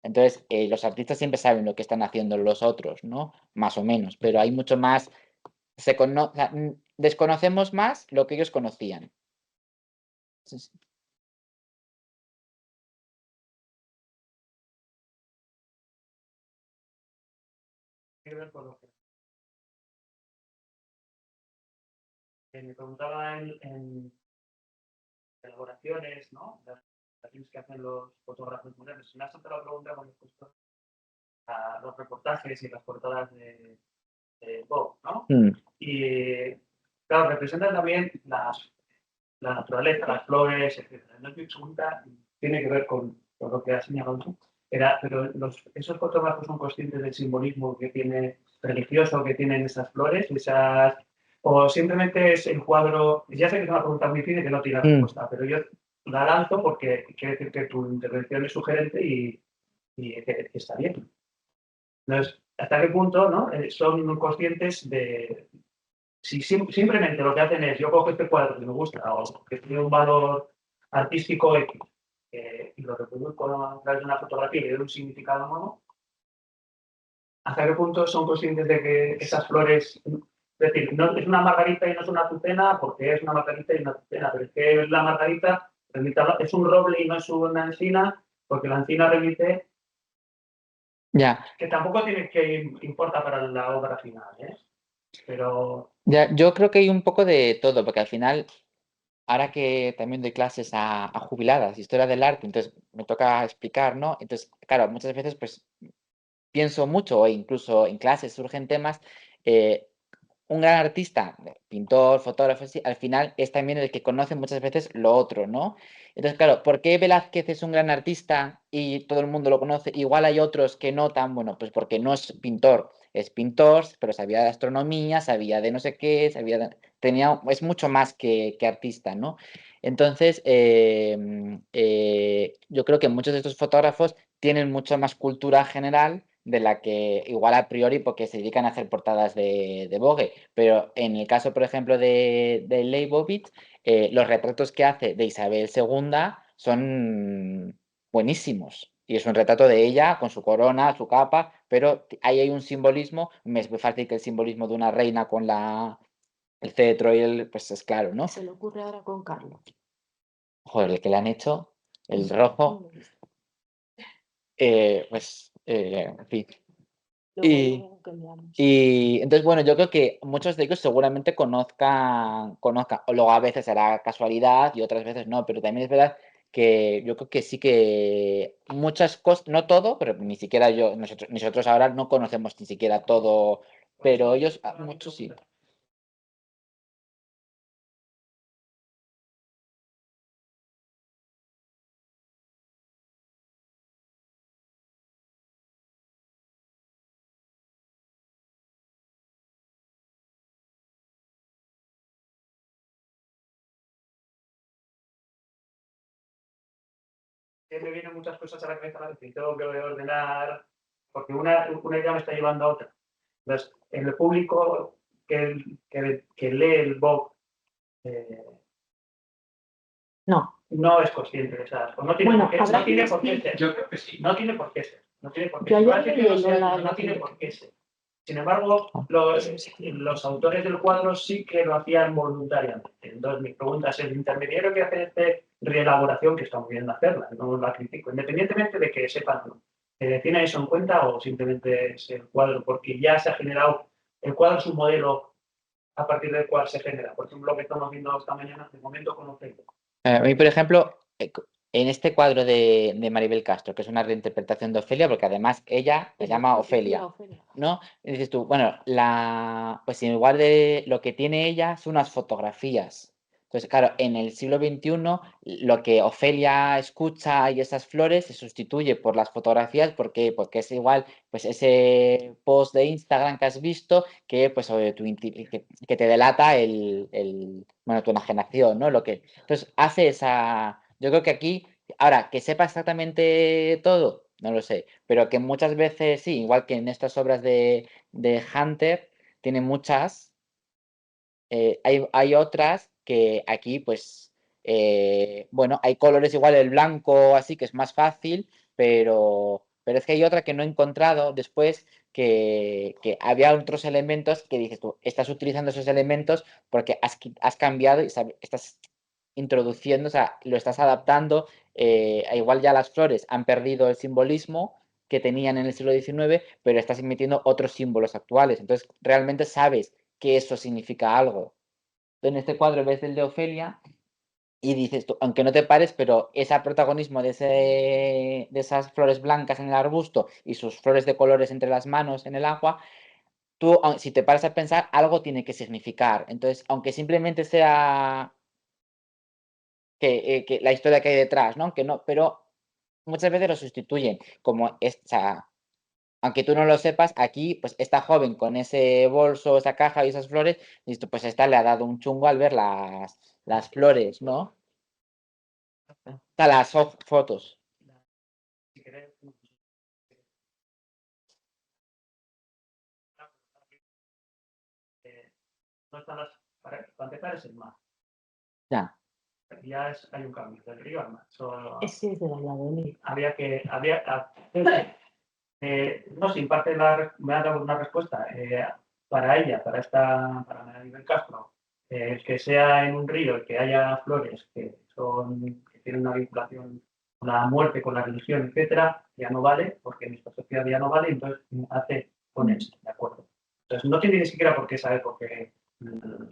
Entonces, los artistas siempre saben lo que están haciendo los otros, ¿no? Más o menos, pero hay mucho más, o sea, desconocemos más lo que ellos conocían. Sí. Que ver con lo que me preguntaba en elaboraciones, ¿no? Las elaboraciones que hacen los fotógrafos modernos. Me ha saltado la pregunta cuando he puesto los reportajes y las portadas de Vogue, ¿no? Y claro, representan también la naturaleza, las flores, etc. No mi pregunta tiene que ver con lo que has señalado tú. Pero esos fotógrafos son conscientes del simbolismo que tiene religioso que tienen esas flores, o simplemente es el cuadro. Ya sé que es una pregunta muy difícil que no tiene respuesta, pero yo la lanzo porque quiere decir que tu intervención es sugerente y que está bien. Entonces, ¿hasta qué punto, ¿no? Son conscientes de si simplemente lo que hacen es yo cojo este cuadro que me gusta o que tiene un valor artístico X y lo reproduzco a través de una fotografía y le doy un significado nuevo, ¿hasta qué punto son conscientes de que esas flores, es decir, no es una margarita y no es una azucena porque es una margarita y una azucena, pero es que la margarita es un roble y no es una encina porque la encina remite Ya, Que tampoco tiene que importa para la obra final, ¿eh? Pero ya, yo creo que hay un poco de todo, porque al final, ahora que también doy clases a jubiladas, historia del arte, entonces me toca explicar, ¿no? Entonces, claro, muchas veces pues pienso mucho, o incluso en clases surgen temas, eh, un gran artista, pintor, fotógrafo, sí, al final es también el que conoce muchas veces lo otro, ¿no? Entonces, claro, ¿por qué Velázquez es un gran artista y todo el mundo lo conoce? Igual hay otros que no tan, bueno, pues porque no es pintor, pero sabía de astronomía, sabía de no sé qué, es mucho más que artista, ¿no? Entonces, yo creo que muchos de estos fotógrafos tienen mucho más cultura general de la que igual a priori porque se dedican a hacer portadas de Vogue, pero en el caso, por ejemplo, de Leibovitz, los retratos que hace de Isabel II son buenísimos. Y es un retrato de ella con su corona, su capa, pero ahí hay un simbolismo, es muy fácil que el simbolismo de una reina con el cetro y pues es claro, ¿no? Se le ocurre ahora con Carlos. Joder, el que le han hecho, el rojo, pues, en fin. Y entonces, bueno, yo creo que muchos de ellos seguramente conozcan, o luego a veces será casualidad y otras veces no, pero también es verdad que yo creo que sí que muchas cosas, no todo, pero ni siquiera nosotros ahora no conocemos ni siquiera todo, pero ellos, muchos sí. que me vienen muchas cosas a la cabeza y tengo que ordenar, porque una idea me está llevando a otra. Entonces, en el público que lee el Vogue no es consciente de esas cosas. No tiene por qué ser. Yo creo que sí. No tiene por qué ser. No tiene por qué ser. No tiene por qué ser. Sin embargo, los autores del cuadro sí que lo hacían voluntariamente. Entonces, mi pregunta es, ¿el intermediario que hace esta reelaboración, que está muy bien hacerla, no la critico, independientemente de que sepan, ¿tiene eso en cuenta o simplemente es el cuadro? Porque ya se ha generado, el cuadro es un modelo a partir del cual se genera. Por ejemplo, lo que estamos viendo esta mañana, de momento conocéis. A mí, por ejemplo, en este cuadro de Maribel Castro, que es una reinterpretación de Ofelia, porque además ella se llama Ofelia, ¿no? Y dices tú, bueno, pues en lugar de lo que tiene ella son unas fotografías. Entonces, claro, en el siglo XXI lo que Ofelia escucha y esas flores se sustituye por las fotografías porque es igual, pues ese post de Instagram que has visto que, pues, que te delata bueno, tu enajenación, ¿no? Entonces, hace yo creo que aquí, ahora, que sepa exactamente todo, no lo sé, pero que muchas veces, sí, igual que en estas obras de Hunter, tiene muchas, hay otras que aquí, pues, bueno, hay colores igual, el blanco, así, que es más fácil, pero es que hay otra que no he encontrado después que había otros elementos que dices tú, estás utilizando esos elementos porque has cambiado y estás introduciendo, o sea, lo estás adaptando, igual ya las flores han perdido el simbolismo que tenían en el siglo XIX, pero estás metiendo otros símbolos actuales, entonces realmente sabes que eso significa algo. En este cuadro ves el de Ofelia y dices tú, aunque no te pares, pero ese protagonismo de esas flores blancas en el arbusto y sus flores de colores entre las manos en el agua, tú, si te paras a pensar, algo tiene que significar. Entonces, aunque simplemente sea que la historia que hay detrás, ¿no? Que no, pero muchas veces lo sustituyen, como esta, aunque tú no lo sepas, aquí, pues esta joven con ese bolso, esa caja y esas flores, listo, pues esta le ha dado un chungo al ver las flores, ¿no? Las fotos. Si queréis, no están para empezar es el mar. Ya. Ya hay un cambio del río al mar. Ese es de Valladolid. No sé, en parte me ha dado una respuesta para ella, para Maribel Castro, que sea en un río y que haya flores que tienen una vinculación la muerte, con la religión, etcétera, ya no vale, porque en nuestra sociedad ya no vale, entonces hace con esto, ¿de acuerdo? Entonces no tiene ni siquiera por qué saber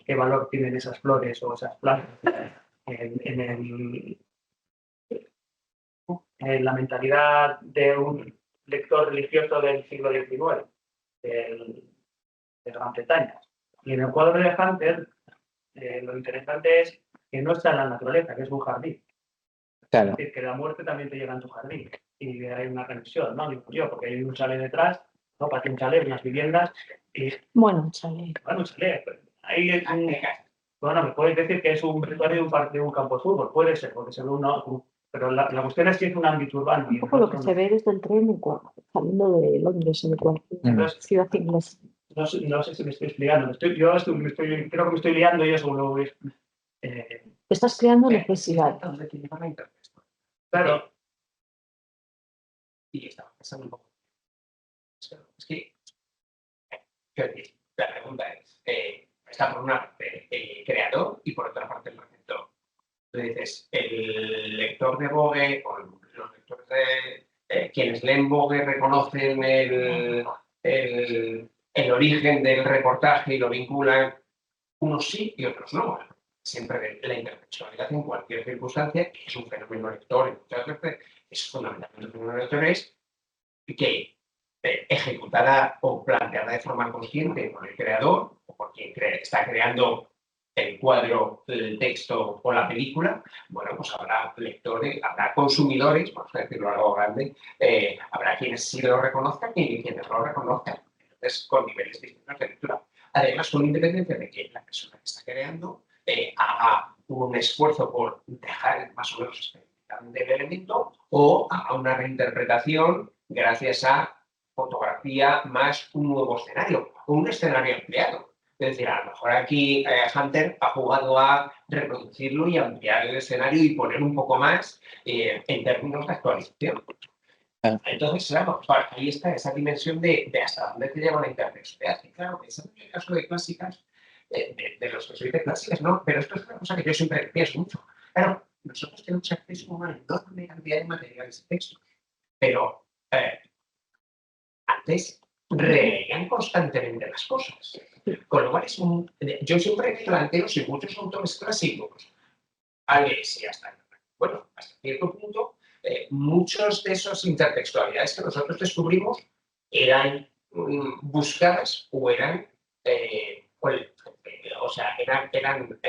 qué valor tienen esas flores o esas plantas en la mentalidad de un lector religioso del siglo XIX, de Gran Bretaña. Y en el cuadro de Hunter, lo interesante es que no está en la naturaleza, que es un jardín. Claro. Es decir, que la muerte también te llega en tu jardín. Y hay una conexión, ¿no? Digo yo, porque hay un chalet detrás, ¿no? Para un chalet, unas viviendas. Y, bueno, un chalet. Bueno, un chalet. Bueno, me puedes decir que es un vestuario de un campo de fútbol. Puede ser, porque se ve uno. Pero la cuestión es que es un ámbito urbano. Un poco lo que se ve desde el tren saliendo de Londres, en cualquier ciudad inglesa. No sé si me estoy explicando. Creo que me estoy liando y eso Estás creando necesidad. Claro. Y estaba pensando un poco. Es que, la pregunta es, está por una parte el creador y por otra parte el receptor. Entonces, el lector de Vogue o los lectores de quienes leen Vogue reconocen el origen del reportaje y lo vinculan, unos sí y otros no. Siempre la intertextualidad en cualquier circunstancia, que es un fenómeno lector, y muchas veces es fundamentalmente un fenómeno lector, es que ejecutada o planteada de forma consciente por el creador o por quien está creando el cuadro, el texto o la película, bueno, pues habrá lectores, habrá consumidores, vamos a decirlo algo grande, habrá quienes sí lo reconozcan y quienes no lo reconozcan. Entonces, con niveles distintos de lectura. Además, con independencia de que la persona que está creando haga un esfuerzo por dejar más o menos del elemento o haga una reinterpretación gracias a fotografía más un nuevo escenario o un escenario ampliado. Es decir, a lo mejor aquí Hunter ha jugado a reproducirlo y ampliar el escenario y poner un poco más en términos de actualización. Entonces, claro, ahí está esa dimensión de hasta dónde te lleva la intertextualidad. Y claro, ese es el caso de clásicas, de los que se dice clásicas, ¿no? Pero esto es una cosa que yo siempre pienso mucho. Claro, nosotros tenemos acceso a una enorme cantidad de materiales de texto, pero antes releían constantemente las cosas. Con lo cual, yo siempre planteo si muchos autores clásicos, y hasta cierto punto, muchos de esas intertextualidades que nosotros descubrimos eran buscadas o eran, eran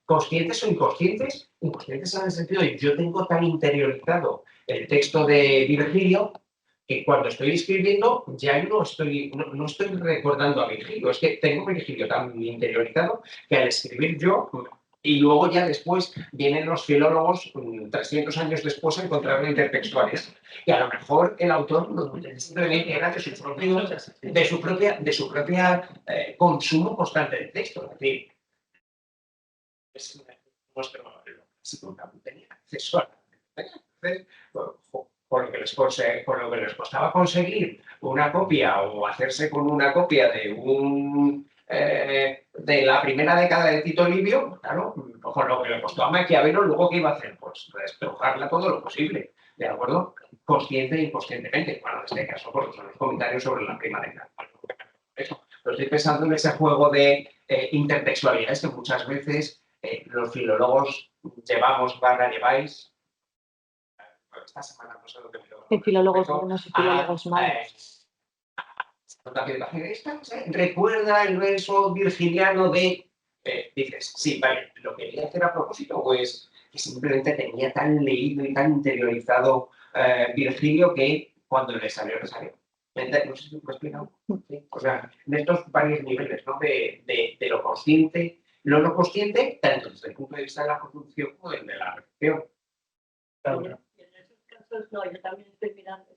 conscientes o inconscientes, inconscientes en el sentido de yo tengo tan interiorizado el texto de Virgilio que cuando estoy escribiendo ya no estoy recordando a Virgilio, es que tengo Virgilio tan interiorizado que al escribir yo, y luego ya después vienen los filólogos 300 años después a encontrar la intertextualidad. Y a lo mejor el autor simplemente era de su propia consumo constante de texto. Es decir, nuestro tenía acceso a con lo que les costaba conseguir una copia o hacerse con una copia de la primera década de Tito Livio, claro, con lo que le costó a Maquiavelo, luego ¿qué iba a hacer? Pues despelujarla todo lo posible, ¿de acuerdo? Consciente e inconscientemente. Bueno, en este caso, porque son los comentarios sobre la prima década. Eso. Pero estoy pensando en ese juego de intertextualidades que muchas veces los filólogos lleváis. Esta semana no sé lo que me filólogos buenos y filólogos malos. Recuerda el verso virgiliano de... dices, sí, vale, lo quería hacer a propósito, pues que simplemente tenía tan leído y tan interiorizado Virgilio que cuando le salió. No sé si me he explicado. ¿Sí? O sea, en estos varios niveles, ¿no? de lo consciente, lo no consciente, tanto desde el punto de vista de la producción como de la recepción. Claro. En esos casos, no, yo también estoy mirando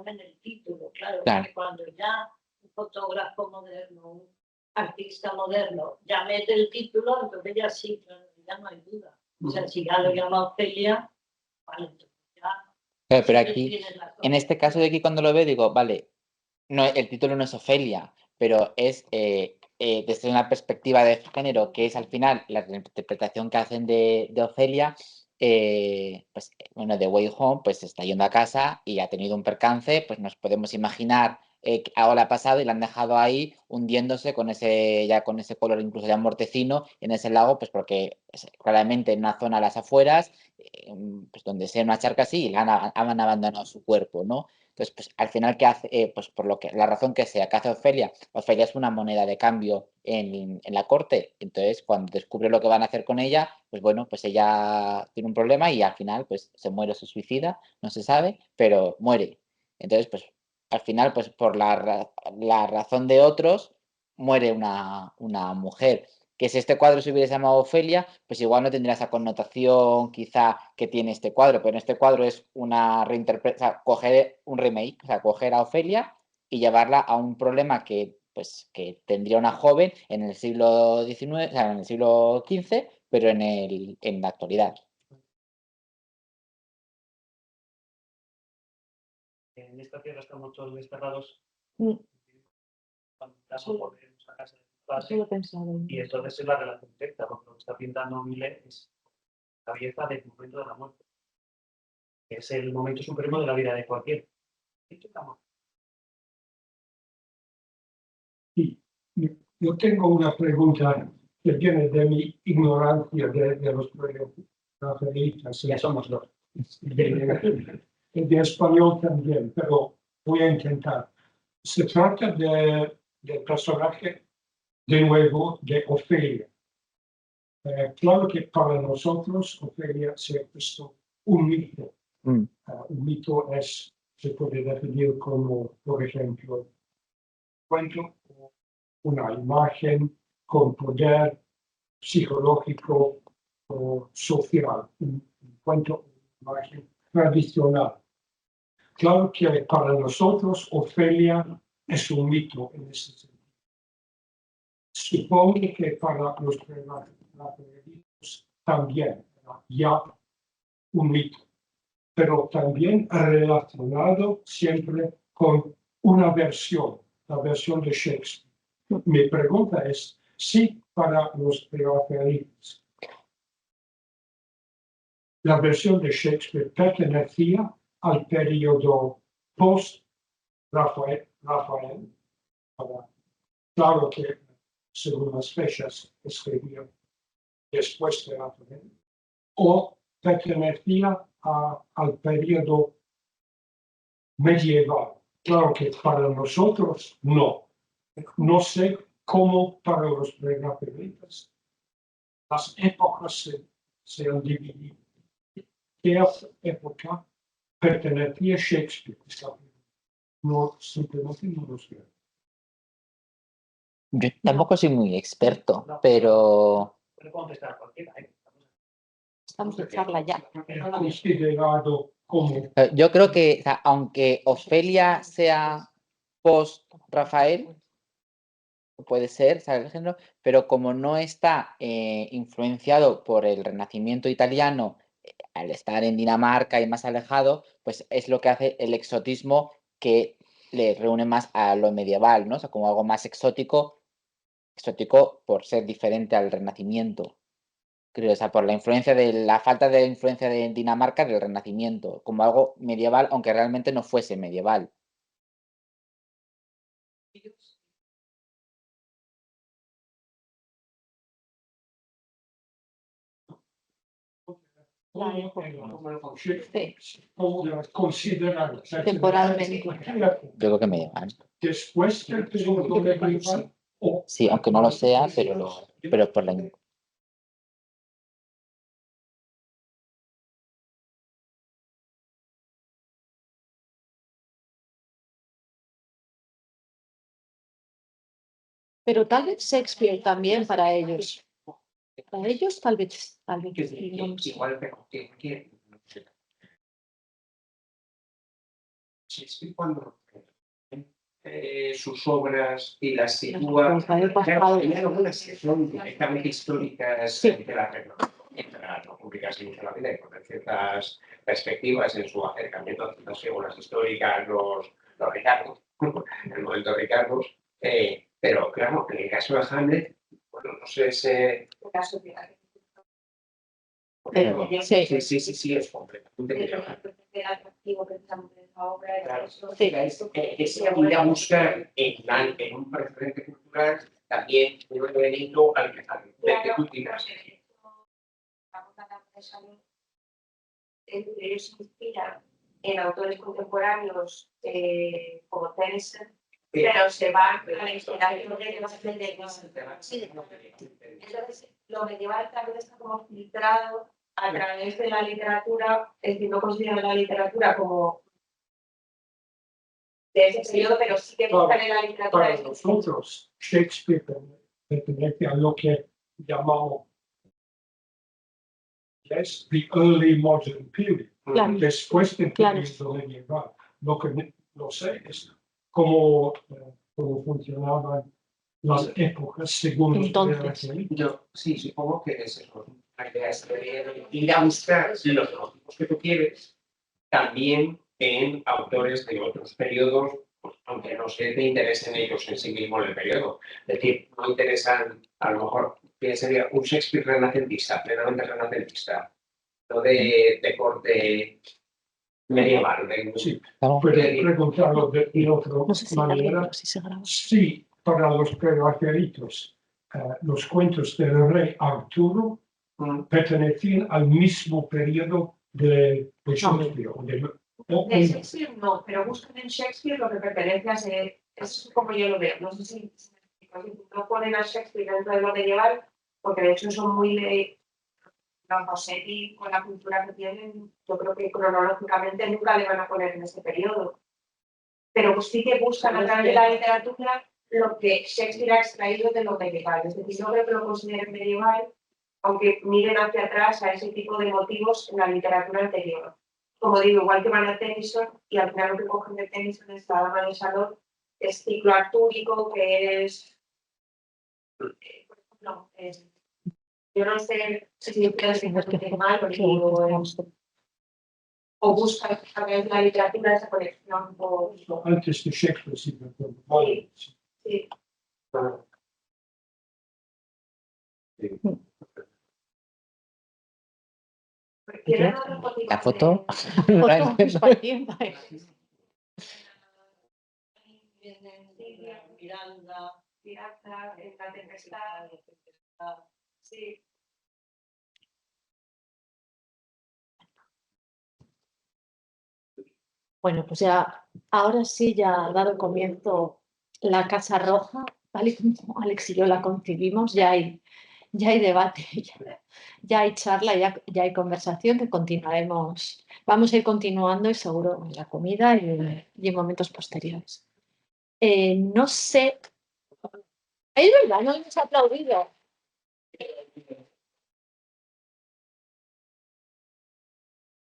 en el título, claro. Que cuando ya un fotógrafo moderno, un artista moderno, ya mete el título, entonces ya sí, claro, ya no hay duda. O sea, si ya lo llama Ofelia, vale, entonces ya... Claro, pero aquí, en este caso de aquí, cuando lo veo, digo, vale, no, el título no es Ofelia, pero es desde una perspectiva de género, que es al final la interpretación que hacen de Ofelia, pues, bueno, The Way Home, pues está yendo a casa y ha tenido un percance, pues nos podemos imaginar que algo le ha pasado y la han dejado ahí hundiéndose con ese color incluso ya mortecino en ese lago, pues porque claramente en una zona a las afueras, pues donde sea una charca así, y han abandonado su cuerpo, ¿no? Entonces, pues al final, ¿qué hace? Pues por lo que la razón que sea, ¿qué hace Ofelia? Ofelia es una moneda de cambio en la corte. Entonces, cuando descubre lo que van a hacer con ella, pues bueno, pues ella tiene un problema y al final, pues se muere o se suicida, no se sabe, pero muere. Entonces, pues al final, pues por la razón de otros, muere una mujer. Que si este cuadro se hubiese llamado Ofelia, pues igual no tendría esa connotación quizá que tiene este cuadro, pero en este cuadro es una reinterpretación, o sea, coger un remake, o sea, coger a Ofelia y llevarla a un problema que, pues, que tendría una joven en el siglo XIX, o sea, en el siglo XV, pero en la actualidad. En esta tierra estamos todos desterrados. Mm. Cuando volvemos a casa de tu padre, Eso lo he pensado. y entonces es la relación directa, porque lo que está pintando Millet es la belleza del momento de la muerte, que es el momento supremo de la vida de cualquiera. Sí, yo tengo una pregunta que viene de mi ignorancia de los rafaelitas. Ya somos dos. De español también, pero voy a intentar. Se trata del personaje, de nuevo, de Ofelia. Claro que para nosotros Ofelia se ha puesto un mito. Un mito se puede definir como, por ejemplo, cuento, una imagen con poder psicológico o social, un cuento, una imagen tradicional. Claro que para nosotros Ofelia es un mito en ese sentido. Supongo que para los prelados también ya un mito, pero también relacionado siempre con una versión, la versión de Shakespeare. Mi pregunta es si para los prelados la versión de Shakespeare pertenecía al periodo post-Rafael. Claro que según las fechas escribió después de Rafael, o pertenecía al periodo medieval. Claro que para nosotros no. No sé cómo para los prerafaelitas las épocas se han dividido. ¿Qué época pertenecía a Shakespeare? No, simplemente no lo sé. Yo tampoco soy muy experto, pero... Puede contestar cualquiera, ¿eh? Estamos en charla ya. Considerado como... Yo creo que, o sea, aunque Ofelia sea post-Rafael, puede ser, ¿sabes el género? Pero como no está influenciado por el Renacimiento italiano, al estar en Dinamarca y más alejado, pues es lo que hace el exotismo que le reúne más a lo medieval, ¿no? O sea, como algo más exótico por ser diferente al Renacimiento. Creo, o sea, por la influencia de la falta de influencia de Dinamarca del Renacimiento, como algo medieval, aunque realmente no fuese medieval. Considerar Temporalmente. Yo creo que medieval. Después del periodo medieval o... Sí, aunque no lo sea, pero por la... Pero tal vez Shakespeare también para ellos. Para ellos tal vez. No lo sé. Igual que Shakespeare cuando sus obras y las sitúa, claro, hay algunas que son directamente históricas de la República Segunda la vida y con ciertas perspectivas en su acercamiento a ciertas figuras históricas, los Ricardos, el momento Ricardos, pero claro, en el caso de Hamlet, bueno, no sé, Sí, es completamente medieval. El atractivo que estamos en esa obra Claro, es es ir a buscar en un precedente cultural también un elemento al que tú tiras. Ellos se inspiran en autores contemporáneos como Tennyson, pero se van a la inspiración de los medievales. Entonces, lo medieval también está como filtrado a través de la literatura, es decir, no consideran la literatura como de ese periodo, pero sí que buscan en la literatura. Para nosotros, Shakespeare pertenece a lo que llamamos the early modern period, Claro. después del Claro. periodo medieval. Lo que no sé es cómo funcionaban las épocas según los Entonces. Yo sí, supongo que es eso. La idea es ir a buscar los motivos que tú quieres también en autores de otros periodos, pues, aunque no se te interesen ellos en sí mismos el periodo. Es decir, no interesan, a lo mejor, que sería un Shakespeare renacentista, plenamente renacentista, no de corte medieval. Sí, puede preguntarlo de otra No sé si manera. si se graba. Sí, para los prerrafaelitos, los cuentos del rey Arturo pertenecían al mismo periodo de Shakespeare. De Shakespeare no, pero buscan en Shakespeare lo que pertenece a ese, eso es como yo lo veo. No sé si no ponen a Shakespeare dentro de lo medieval, porque de hecho son muy de los Rossetti con la cultura que tienen. Yo creo que cronológicamente nunca le van a poner en ese periodo. Pero pues sí que buscan a través de la literatura lo que Shakespeare ha extraído de lo medieval. Es decir, no creo que lo consideren medieval, aunque miren hacia atrás a ese tipo de motivos en la literatura anterior. Como digo, igual que van a Tennyson, y al final lo que cogen de Tennyson es la dama del salón, es ciclo artúrico, que es, por ejemplo, yo no sé si ustedes dicen mal o digo, o buscan a través de la literatura esa conexión. Antes de Shakespeare, sí. Sí. La foto. Miranda, en la tempestad. Sí. Bueno, pues ya, ahora sí ya ha dado comienzo la Casa Roja, tal y como Alex y yo la concibimos, ya hay debate, ya hay charla, ya hay conversación que continuaremos, vamos a ir continuando y seguro en la comida y en momentos posteriores. No sé, es verdad, no hemos aplaudido.